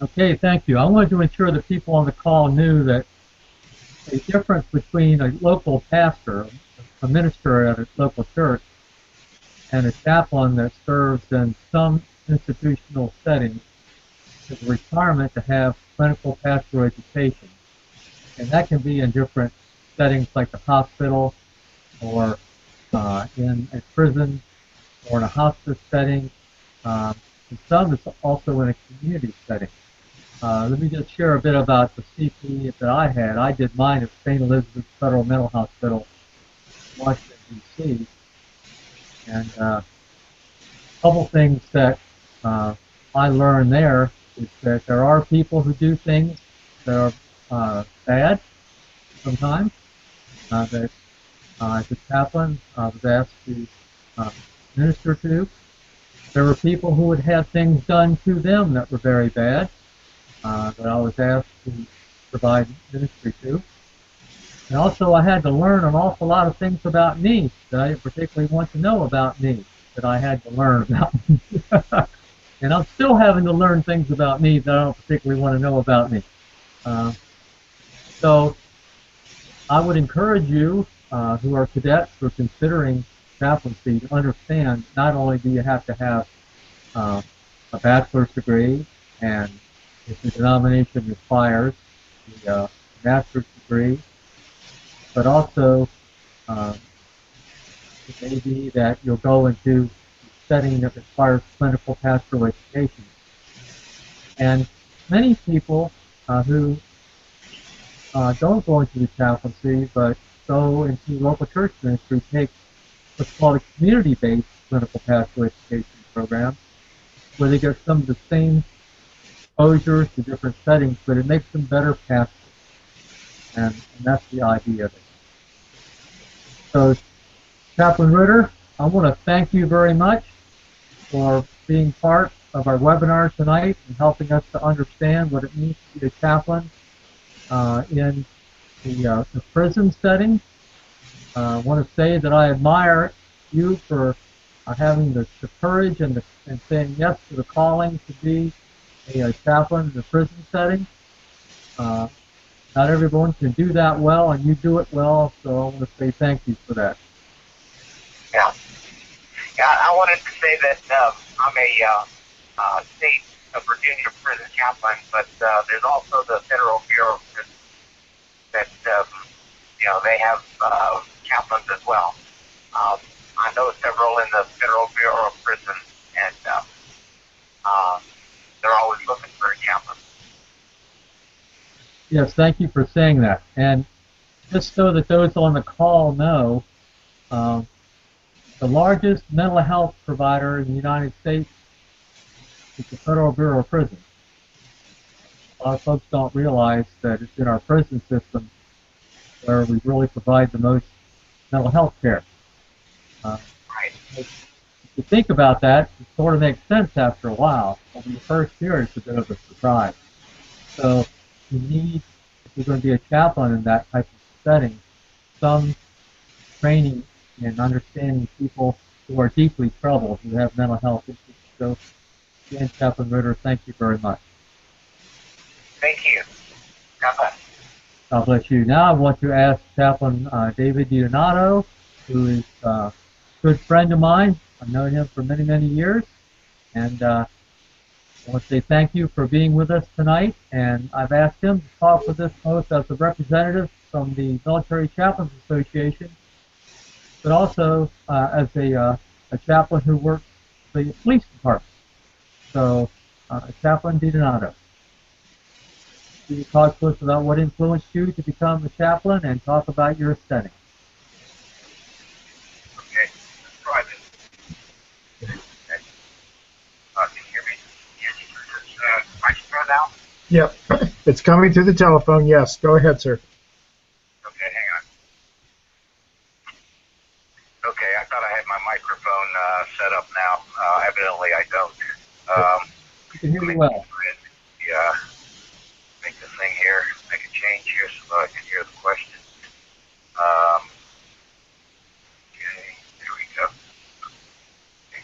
Okay, thank you. I wanted to ensure that people on the call knew that a difference between a local pastor, a minister at a local church, and a chaplain that serves in some institutional settings is a requirement to have clinical pastoral education. And that can be in different settings like the hospital or in a prison or in a hospice setting. And some is also in a community setting. Let me just share a bit about the CPE that I had. I did mine at St. Elizabeth's Federal Mental Hospital, Washington, D.C. And a couple things that I learned there is that there are people who do things that are bad sometimes. That as a chaplain, I was asked to minister to. There were people who would have things done to them that were very bad, that I was asked to provide ministry to. And also I had to learn an awful lot of things about me that I didn't particularly want to know about me, that I had to learn about me. And I'm still having to learn things about me that I don't particularly want to know about me. So I would encourage you who are cadets who are considering chaplaincy to understand not only do you have to have a bachelor's degree, and if the denomination requires the master's degree, but also it may be that you'll go into a setting that requires clinical pastoral education. And many people who don't go into the chaplaincy but go into local church ministry take what's called a community-based clinical pastoral education program, where they get some of the same exposures to different settings, but it makes them better pastors. And that's the idea of it. So, Chaplain Ritter, I want to thank you very much for being part of our webinar tonight and helping us to understand what it means to be a chaplain in the prison setting. I want to say that I admire you for having the courage and saying yes to the calling to be a chaplain in the prison setting. Not everyone can do that well, and you do it well, so I want to say thank you for that. Yeah. Yeah, I wanted to say that I'm a state of Virginia prison chaplain, but there's also the Federal Bureau of Prisons that, they have chaplains as well. I know several in the Federal Bureau of Prisons, and they're always looking for a chaplain. Yes, thank you for saying that. And just so that those on the call know, the largest mental health provider in the United States is the Federal Bureau of Prisons. A lot of folks don't realize that it's in our prison system where we really provide the most mental health care. If you think about that, it sort of makes sense after a while. But when you first hear it, it's a bit of a surprise. So you need, if you're going to be a chaplain in that type of setting, some training in understanding people who are deeply troubled, who have mental health issues. So again, Chaplain Ritter, thank you very much. Thank you. God bless. God bless you. Now I want to ask Chaplain David Donato, who is a good friend of mine. I've known him for many, many years. And I want to say thank you for being with us tonight. And I've asked him to talk with us both as a representative from the Military Chaplains Association, but also as a chaplain who works for the police department. So, Chaplain Donato, can you talk to us about what influenced you to become a chaplain and talk about your setting? Okay, private. Okay. Can you hear me? I can go now? Yep, it's coming through the telephone. Yes, go ahead, sir. Okay, hang on. Okay, I thought I had my microphone set up now. Evidently, I don't. You can hear me well. Yeah. Make the thing here, make a change here so I can hear the question. Okay, there we go. Okay.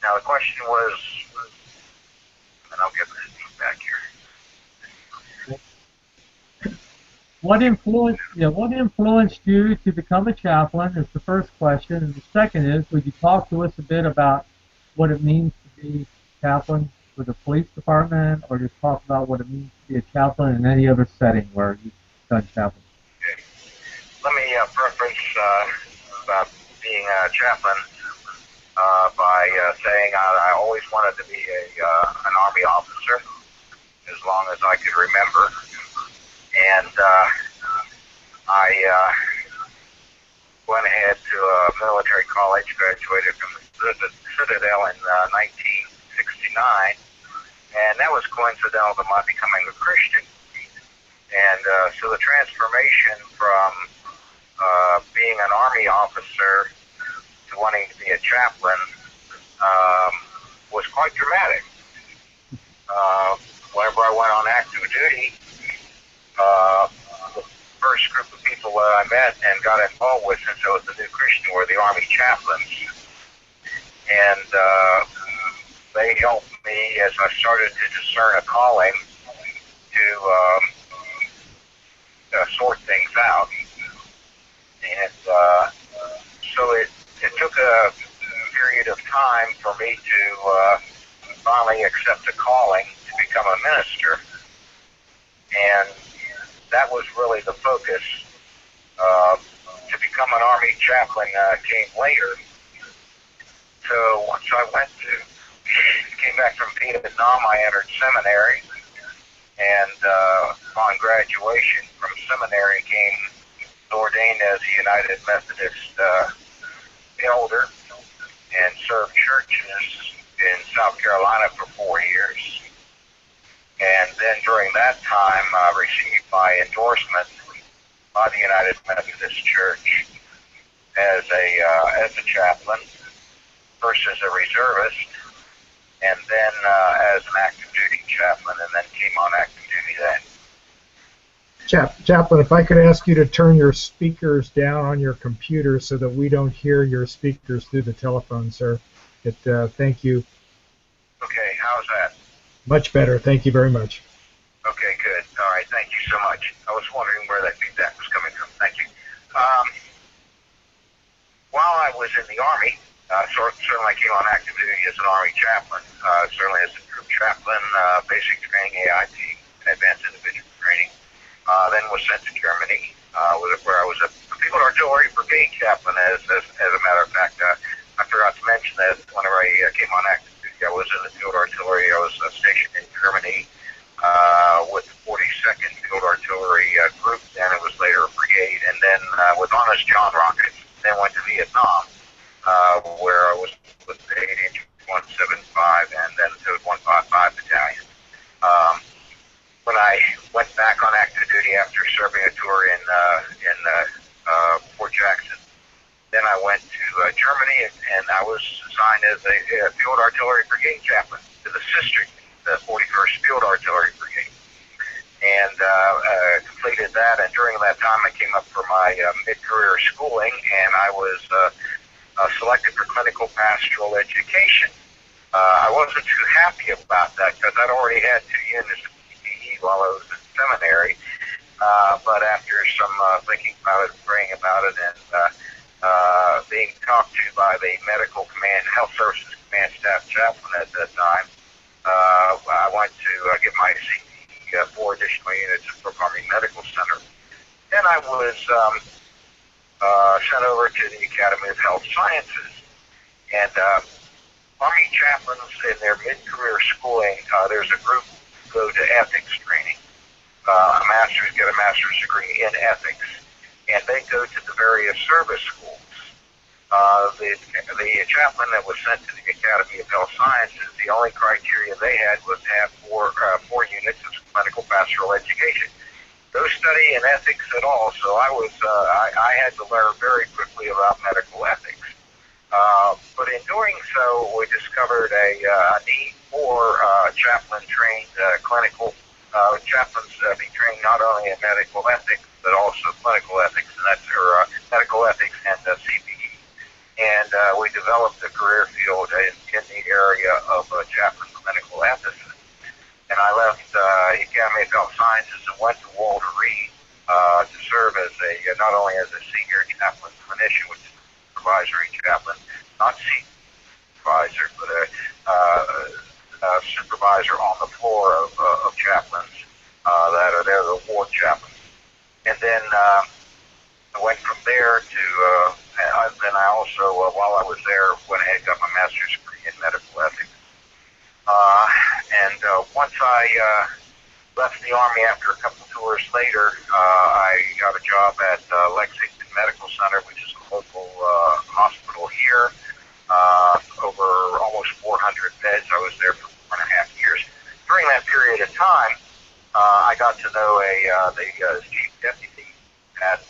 Now the question was, and I'll get this feedback here. What influenced you to become a chaplain is the first question, and the second is, would you talk to us a bit about what it means to be chaplain for the police department, or just talk about what it means to be a chaplain in any other setting where you've done chaplain? Okay. Let me preface about being a chaplain by saying I always wanted to be an Army officer as long as I could remember. And I went ahead to a military college, graduated from the Citadel in 1969, and that was coincidental to my becoming a Christian. And so the transformation from being an Army officer to wanting to be a chaplain was quite dramatic. Whenever I went on active duty, the first group of people that I met and got involved with since I was a new Christian were the Army chaplains. And they helped me as I started to discern a calling to sort things out. And So it took a period of time for me to finally accept a calling to become a minister. And that was really the focus. To become an Army chaplain came later. So once I came back from Vietnam, I entered seminary, and upon graduation from seminary came ordained as a United Methodist elder and served churches in South Carolina for 4 years. And then during that time, I received my endorsement by the United Methodist Church as a chaplain, first as a reservist, and then as an active duty chaplain, and then came on active duty then. Chaplain, if I could ask you to turn your speakers down on your computer so that we don't hear your speakers through the telephone, sir. Thank you. Okay, how's that? Much better. Thank you very much. Okay, good. All right, thank you so much. I was wondering where that feedback was coming from. Thank you. While I was in the Army, certainly I came on active duty as an Army chaplain, certainly as a troop chaplain, basic training, AIT, advanced individual training. Then was sent to Germany, where I was a field artillery brigade chaplain. As a matter of fact, I forgot to mention that whenever I came on active duty, I was in the field artillery. I was stationed in Germany with the 42nd Field Artillery Group, and it was later a brigade, and then with Honest John Rockets. Then went to Vietnam, where I was with the 8-inch 175 and then the 155 Battalion. When I went back on active duty after serving a tour in Fort Jackson, then I went to Germany, and I was assigned as a Field Artillery Brigade chaplain to the sister, the 41st Field Artillery Brigade, and completed that. And during that time, I came up for my mid-career schooling, and I was selected for clinical pastoral education. I wasn't too happy about that because I'd already had 2 units of PPE while I was in seminary, but after some thinking about it, praying about it, and being talked to by the medical command, health services command staff chaplain at that time, I went to get my CPE, 4 additional units at Brooke Army Medical Center. Then I was sent over to the Academy of Health Sciences. And Army chaplains in their mid-career schooling, there's a group who go to ethics training. Get a master's degree in ethics. And they go to the various service schools. The chaplain that was sent to the Academy of Health Sciences, the only criteria they had was to have 4 units of clinical pastoral education. No study in ethics at all, so I had to learn very quickly about medical ethics. But in doing so, we discovered a need for chaplain-trained clinical chaplains be trained not only in medical ethics but also clinical ethics, and that's medical ethics and CPE. And we developed a career field in the area of chaplain clinical ethicist. And I left the Academy of Health Sciences and went to Walter Reed to serve as not only as a senior chaplain clinician, which is a supervisory chaplain, not senior supervisor, but a supervisor on the floor of chaplains that are there, the ward chaplains. And then I went from there to, then I also, while I was there, went ahead and got my master's degree in medical ethics. And once I left the Army after a couple tours later, I got a job at Lexington Medical Center, which is a local hospital here, over almost 400 beds. I was there for 4.5 years. During that period of time, I got to know the chief deputy at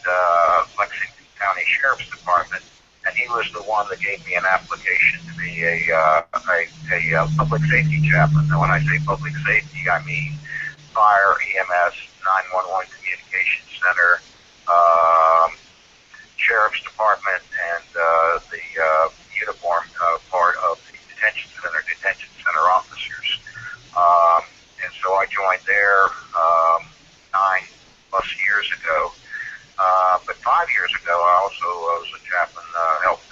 Lexington County Sheriff's Department, and he was the one that gave me an application to be a public safety chaplain. Now, when I say public safety, I mean fire, EMS, 911 communications center, Sheriff's Department, and the uniform part of the detention center officers. And so I joined there 9+ years ago. But 5 years ago, I also was a chaplain, helped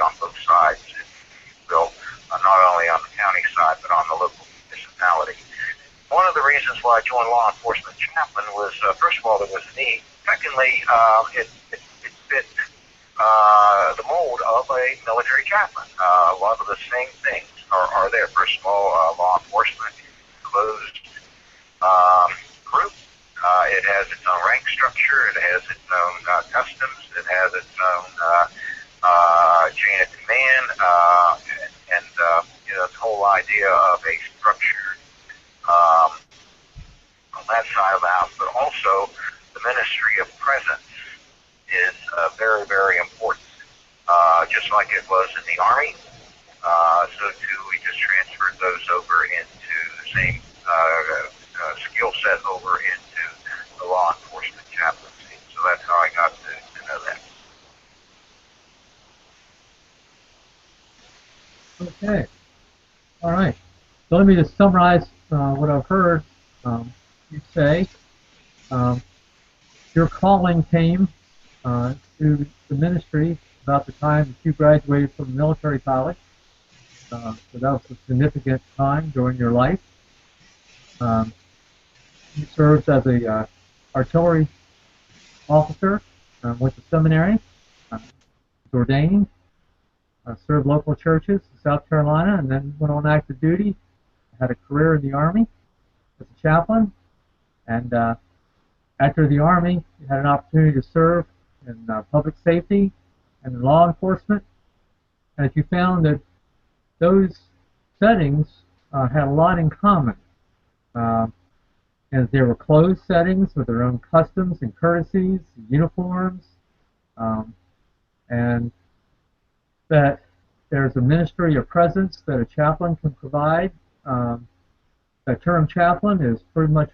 on both sides, if you will, not only on the county side, but on the local municipality. One of the reasons why I joined law enforcement chaplain was, first of all, there was a need. Secondly, it fit the mold of a military chaplain. A lot of the same things are there. First of all, law enforcement is a closed group. It has its own rank structure. It has its own customs. It has its own chain of command, and you know, the whole idea of a structure on that side of the house, but also the ministry of presence is very, very important. Just like it was in the Army, so too we just transferred those over into the same skill set over into the law enforcement chaplaincy. So that's how I got to know that. Okay. All right. So let me just summarize what I've heard you say. Your calling came to the ministry about the time that you graduated from military college. So that was a significant time during your life. You served as a artillery officer, went to seminary, was ordained, served local churches in South Carolina, and then went on active duty. Had a career in the Army as a chaplain, and after the Army, you had an opportunity to serve in public safety and in law enforcement, and you found that those settings had a lot in common. And they were closed settings with their own customs and courtesies, uniforms, and that there's a ministry of presence that a chaplain can provide. The term chaplain is pretty much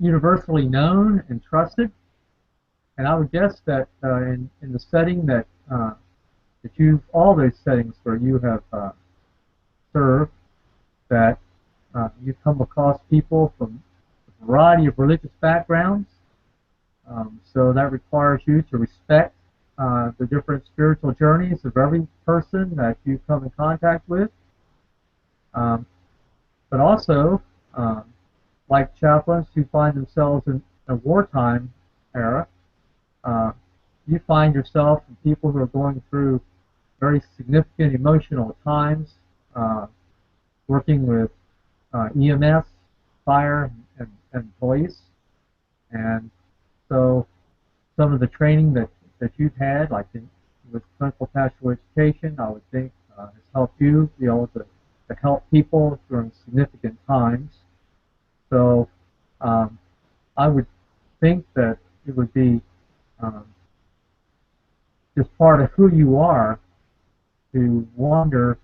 universally known and trusted, and I would guess that in the setting that all those settings where you have served, that you come across people from a variety of religious backgrounds, so that requires you to respect the different spiritual journeys of every person that you come in contact with. But also, like chaplains who find themselves in a wartime era, you find yourself and people who are going through very significant emotional times, working with EMS, fire, and police. And so some of the training that you've had, like with clinical pastoral education, I would think has helped you be able to help people during significant times. So I would think that it would be just part of who you are to wonder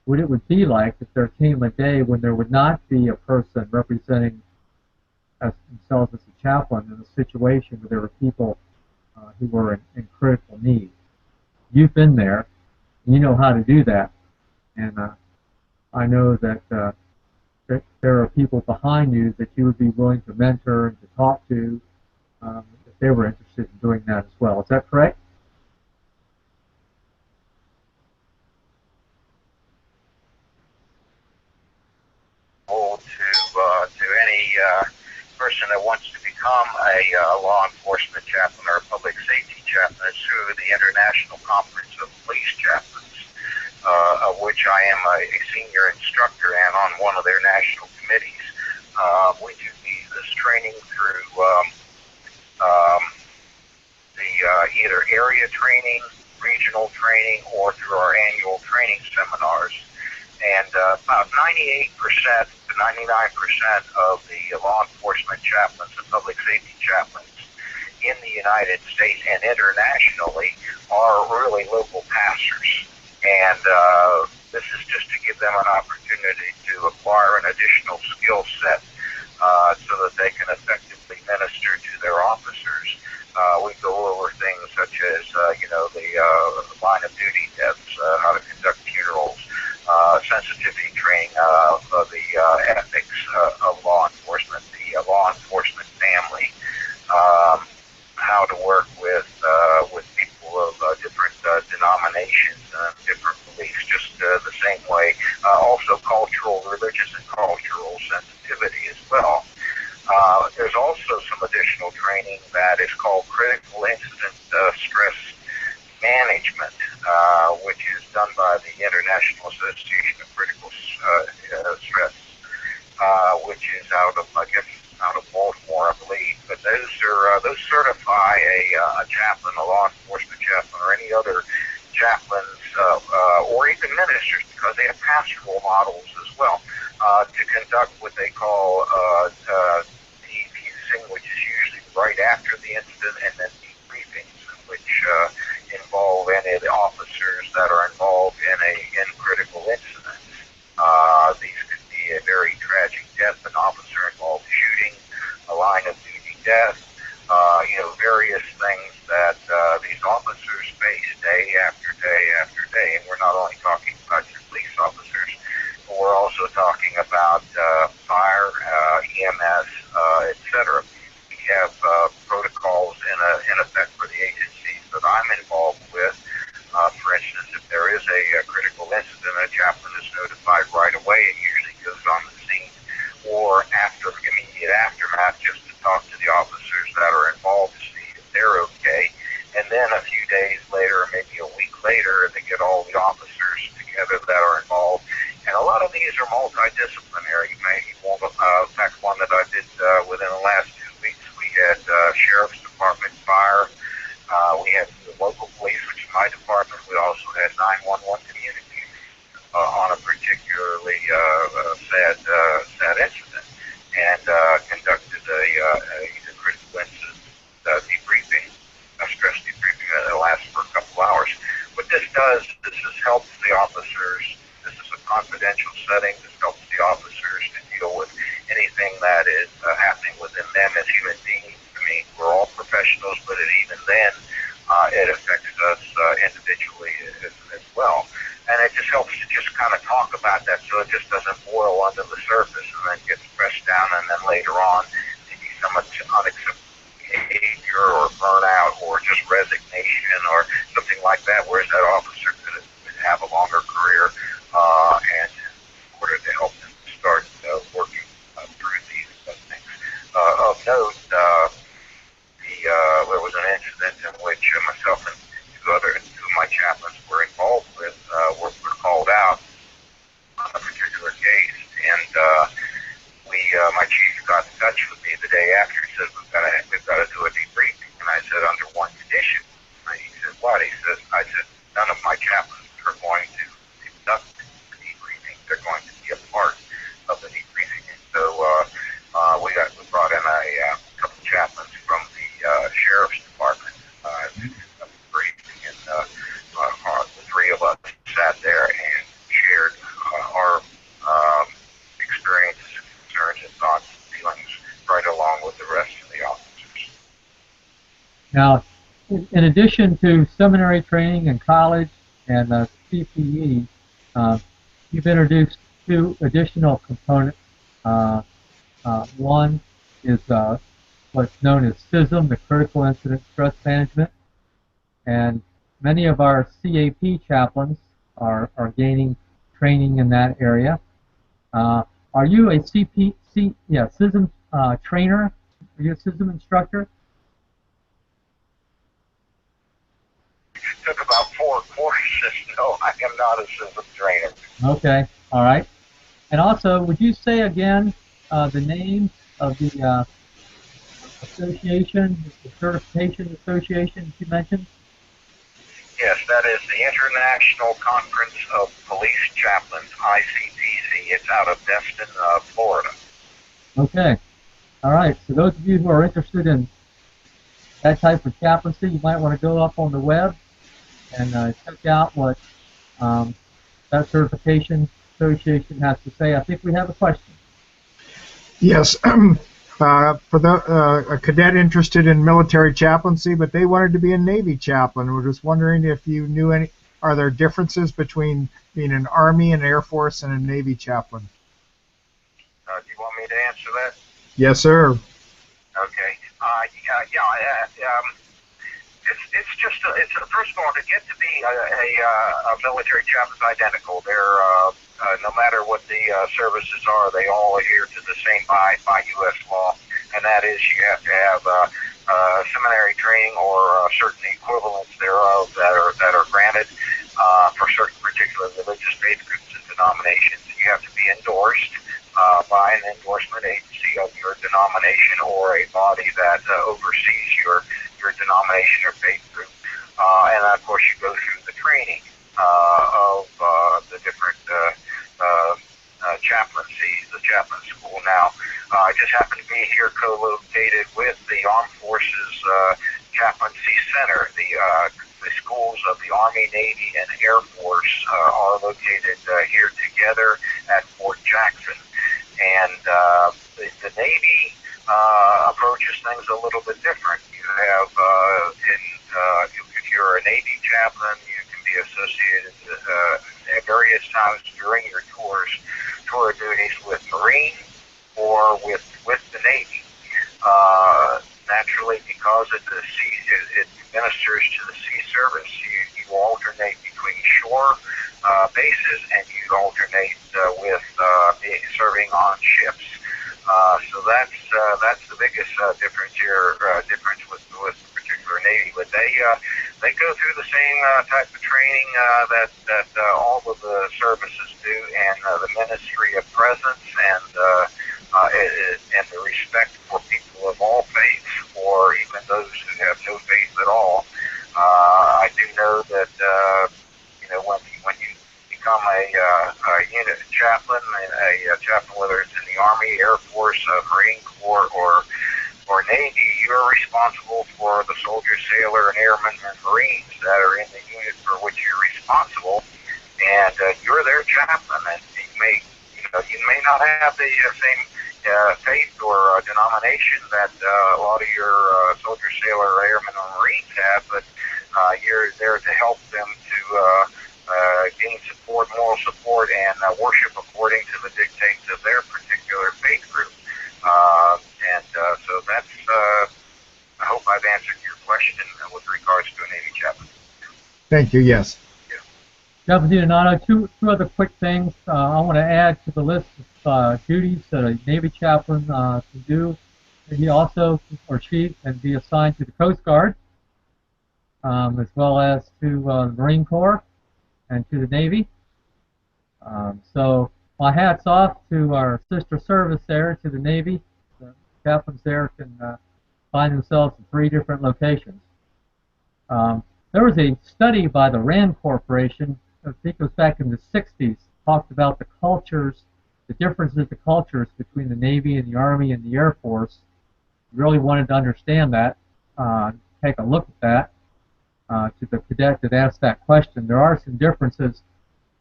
what it would be like if there came a day when there would not be a person representing themselves as a chaplain in a situation where there were people who were in critical need. You've been there, and you know how to do that, and I know that there are people behind you that you would be willing to mentor and to talk to if they were interested in doing that as well. Is that correct? To any person that wants to become a law enforcement chaplain or a public safety chaplain, it's through the International Conference of Police Chaplains, of which I am a senior instructor and on one of their national committees. We do this training through the either area training, regional training, or through our annual training seminars. And about 98% to 99% of the law enforcement chaplains and public safety chaplains in the United States and internationally are really local pastors. And this is just to give them an opportunity to acquire an additional skill set so that they can effectively minister to their officers. We go over things such as, the line of duty deaths, how to conduct funerals, sensitivity training of the ethics of law enforcement, the law enforcement family, how to work with people of different denominations management, which is done by the International Association of Critical Stress, which is out of, I guess, out of Baltimore, I believe. But those certify a chaplain, a law enforcement chaplain, or any other chaplains, or even ministers, because they have pastoral models as well, to conduct what they call defusing, which is usually right after the incident, and then debriefings, which involve any of the officers that are involved in critical incidents. These could be a very tragic death, an officer-involved shooting, a line-of-duty death, various things that these officers face day after day after day. And we're not only talking about your police officers, but we're also talking about fire, EMS, etc. We have protocols in effect for the agencies that I'm involved with. For instance, if there is a critical incident, a chaplain is notified right away and usually goes on the scene, or after immediate aftermath, just to talk to the officers that are involved to see if they're okay. And then a few days later, or maybe a week later, they get all the officers together that are involved. And a lot of these are multidisciplinary. In fact, one that I did within the last 2 weeks, we had Sheriff's Department, Fire. We had the local police, which is my department. We also had 911 community on a particularly sad incident, and conducted a critical incident debriefing, a stress debriefing that lasts for a couple hours. What this does, this helps the officers. This is a confidential setting. This helps the officers to deal with anything that is happening within them as human beings. I mean, we're all professionals, but even then, it affects us individually as well. And it just helps to just kind of talk about that, so it just doesn't boil under the surface and then gets pressed down, and then later on maybe some unacceptable behavior or burnout or just resignation or something like that, whereas that officer could have a longer career, and in order to help them start working through these things. Of note, there was an incident in which myself and two of my chaplains were involved with, were called out on a particular case, and my chief got in touch with me the day after. He said, we've got to do a debriefing. And I said, under one condition. And he said, what? I said, none of my chaplains are going to conduct the debriefing. They're going to be a part of the debriefing. And so we brought in a couple chaplains from the Sheriff's Department to briefing, and the three of us sat there and shared our experiences, concerns, and thoughts and feelings right along with the rest of the officers. Now, in addition to seminary training in college and CPE, you've introduced two additional components. One is what's known as CISM, the Critical Incident Stress Management, and many of our CAP chaplains are gaining training in that area. Are you a CISM trainer? Are you a CISM instructor? It took about 4 courses. No, I am not a CISM trainer. Okay, all right. And also, would you say again the name of the association, the certification association that you mentioned? Yes, that is the International Conference of Police Chaplains, ICPC. It's out of Destin, Florida. Okay. All right. So those of you who are interested in that type of chaplaincy, you might want to go up on the web and check out what that certification association has to say. I think we have a question. Yes. For a cadet interested in military chaplaincy, but they wanted to be a Navy chaplain. We're just wondering if you knew any. Are there differences between being an Army, an Air Force, and a Navy chaplain? Do you want me to answer that? Yes, sir. Okay. It's just first of all, to get to be a military chaplain is identical. They're no matter what the services are, they all adhere to the same by U.S. law, and that is you have to have seminary training or certain equivalents thereof that are body that oversees your denomination or faith group. And of course, you go through the training of the different chaplaincies, the chaplain school. Now, I just happen to be here co-located with the Armed Forces Chaplaincy Center. The schools of the Army, Navy, and Air Force are located here together at Fort Jackson. And the Navy approaches things a little bit different. You have, if you're a Navy chaplain, you can be associated at various times during your tour duties with Marines or with the Navy. Naturally, because it ministers to the sea service, you alternate between shore bases and you alternate with serving on ships. So that's the biggest difference here. Difference with the particular Navy, but they go through the same type of training that all of the services do, and the ministry of presence and the respect for people of all faiths, or even those who have no faith at all. I do know that when you become a unit chaplain, whether it's in the Army, Air Force, Marine Corps, or Navy, you're responsible for the soldier, sailor, and airmen and Marines that are in the unit for which you're responsible, and you're their chaplain. And you may not have the same faith or denomination that a lot of your soldier, sailor, airmen, or Marines have, but you're there to help them to gain support, moral support, and worship according to the dictates of their particular faith group. So that's, I hope I've answered your question with regards to a Navy chaplain. Thank you, yes. Chaplain DiDonato, two other quick things I want to add to the list of duties that a Navy chaplain can do. He also, or she, can be assigned to the Coast Guard, as well as to the Marine Corps and to the Navy. So my hat's off to our sister service there, to the Navy. The chaplains there can find themselves in 3 different locations. There was a study by the RAND Corporation, I think it was back in the 60s, talked about the cultures, the differences of the cultures between the Navy and the Army and the Air Force. Really wanted to understand that, take a look at that. To the cadet that asked that question, there are some differences,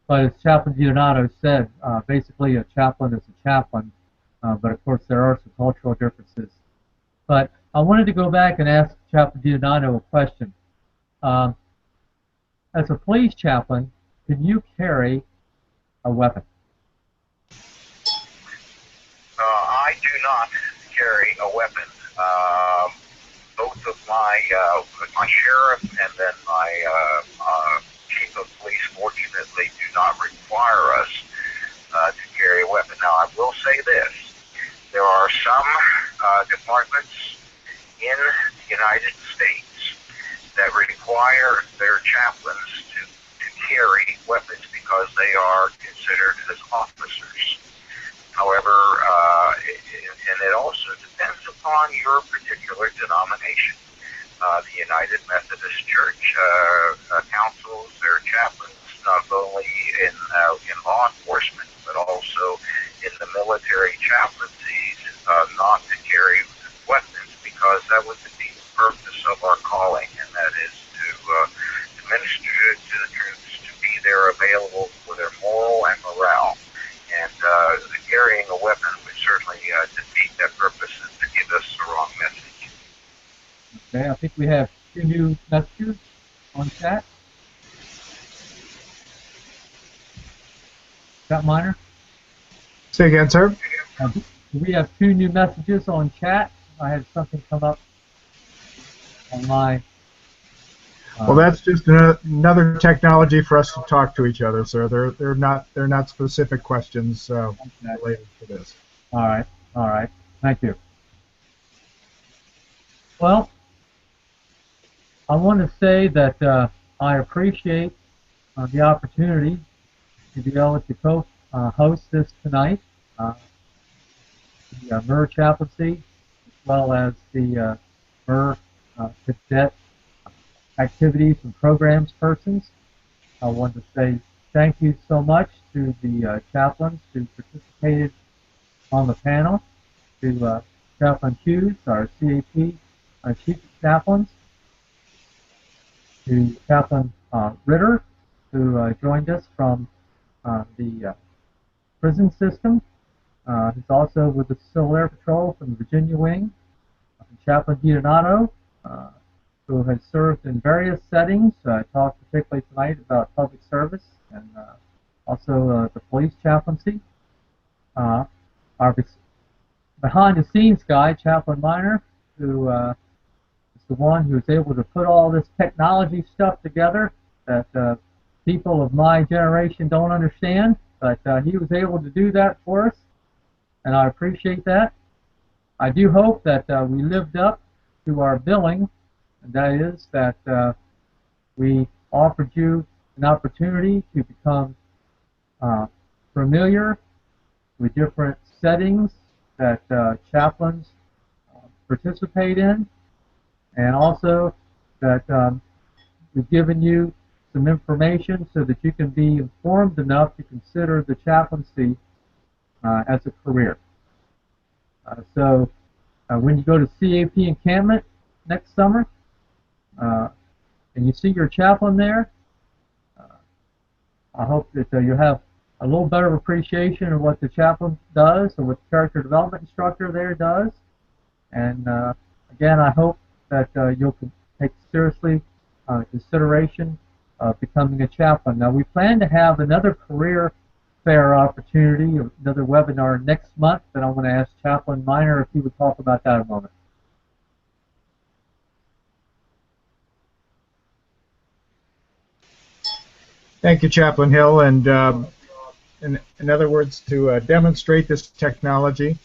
but as Chaplain DiDonato said, basically a chaplain is a chaplain, but of course there are some cultural differences. But I wanted to go back and ask Chaplain DiDonato a question. As a police chaplain, can you carry a weapon? I do not carry a weapon. Both of my sheriff and then my chief of police, fortunately, do not require us to carry a weapon. Now, I will say this. There are some departments in the United States that require their chaplains to carry weapons because they are considered as officers. However, and it also depends upon your particular denomination. The United Methodist Church counsels their chaplains not only in law enforcement, but also in the military chaplaincies not to carry weapons, because that would defeat the purpose of our calling, and that is to minister to the troops, to be there available for their moral and morale. And carrying a weapon would certainly defeat that purpose and to give us the wrong message. Okay, I think we have 2 new messages on chat. Chat Miner? Say again, sir? We have 2 new messages on chat. I had something come up on my... Well, that's just another technology for us to talk to each other, sir. They're not specific questions related to this. All right. Thank you. Well, I want to say that I appreciate the opportunity to be able to co-host this tonight. The MER chaplaincy, well as the cadet activities and programs persons. I want to say thank you so much to the chaplains who participated on the panel, to Chaplain Hughes, our CAP Chief of Chaplains, to Chaplain Ritter, who joined us from the prison system. He's also with the Civil Air Patrol from the Virginia Wing. Chaplain DiDonato, who has served in various settings, talked particularly tonight about public service and also the police chaplaincy. Our behind-the-scenes guy, Chaplain Minor, who is the one who was able to put all this technology stuff together that people of my generation don't understand, but he was able to do that for us, and I appreciate that. I do hope that we lived up to our billing, and that is that we offered you an opportunity to become familiar with different settings that chaplains participate in, and also that we've given you some information so that you can be informed enough to consider the chaplaincy as a career. So when you go to CAP encampment next summer and you see your chaplain there, I hope that you'll have a little better appreciation of what the chaplain does and what the character development instructor there does. And again, I hope that you'll take seriously consideration of becoming a chaplain. Now, we plan to have another career fair opportunity, another webinar next month, and I'm going to ask Chaplain Minor if he would talk about that a moment. Thank you, Chaplain Hill. And in other words, to demonstrate this technology,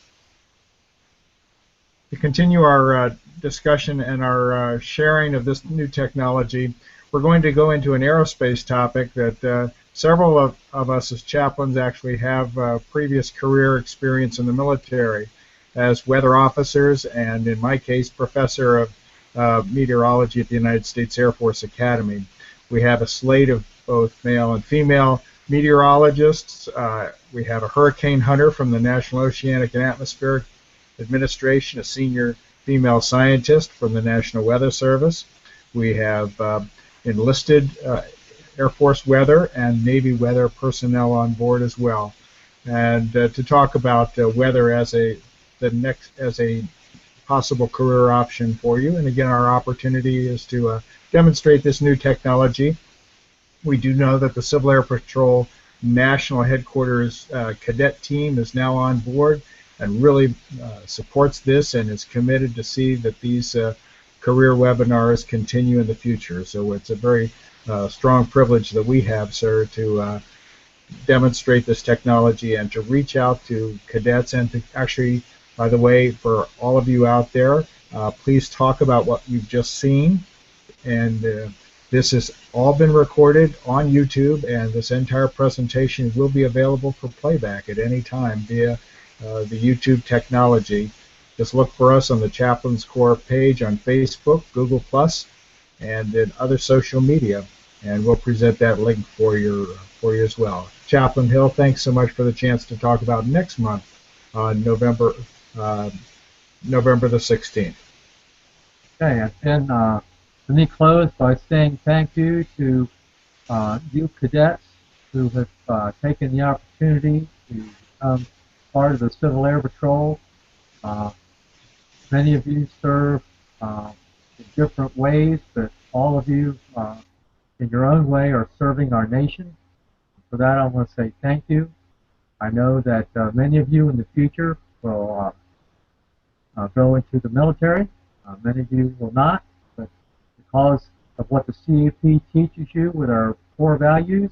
to continue our discussion and our sharing of this new technology, we're going to go into an aerospace topic that several of us as chaplains actually have previous career experience in the military as weather officers, and in my case, professor of meteorology at the United States Air Force Academy. We have a slate of both male and female meteorologists. We have a hurricane hunter from the National Oceanic and Atmospheric Administration, a senior female scientist from the National Weather Service. We have enlisted Air Force weather and Navy weather personnel on board as well. And to talk about weather as a possible career option for you. And again, our opportunity is to demonstrate this new technology. We do know that the Civil Air Patrol National Headquarters cadet team is now on board and really supports this and is committed to see that these career webinars continue in the future. So it's a very strong privilege that we have, sir, to demonstrate this technology and to reach out to cadets and to actually, by the way, for all of you out there, please talk about what you've just seen. And this has all been recorded on YouTube, and this entire presentation will be available for playback at any time via the YouTube technology. Just look for us on the Chaplains Corps page on Facebook, Google+, and in other social media, and we'll present that link for you as well. Chaplain Hill, thanks so much for the chance to talk about next month on November the 16th. Okay, and let me close by saying thank you to you cadets who have taken the opportunity to become part of the Civil Air Patrol. Many of you serve in different ways, but all of you, in your own way, are serving our nation. For that, I want to say thank you. I know that many of you in the future will go into the military. Many of you will not, but because of what the CAP teaches you with our core values,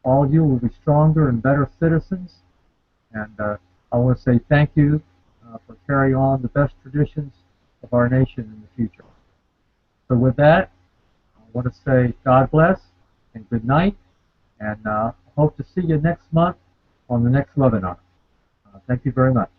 all of you will be stronger and better citizens. And I want to say thank you for carrying on the best traditions of our nation in the future. So with that, I want to say God bless and good night, and hope to see you next month on the next webinar. Thank you very much.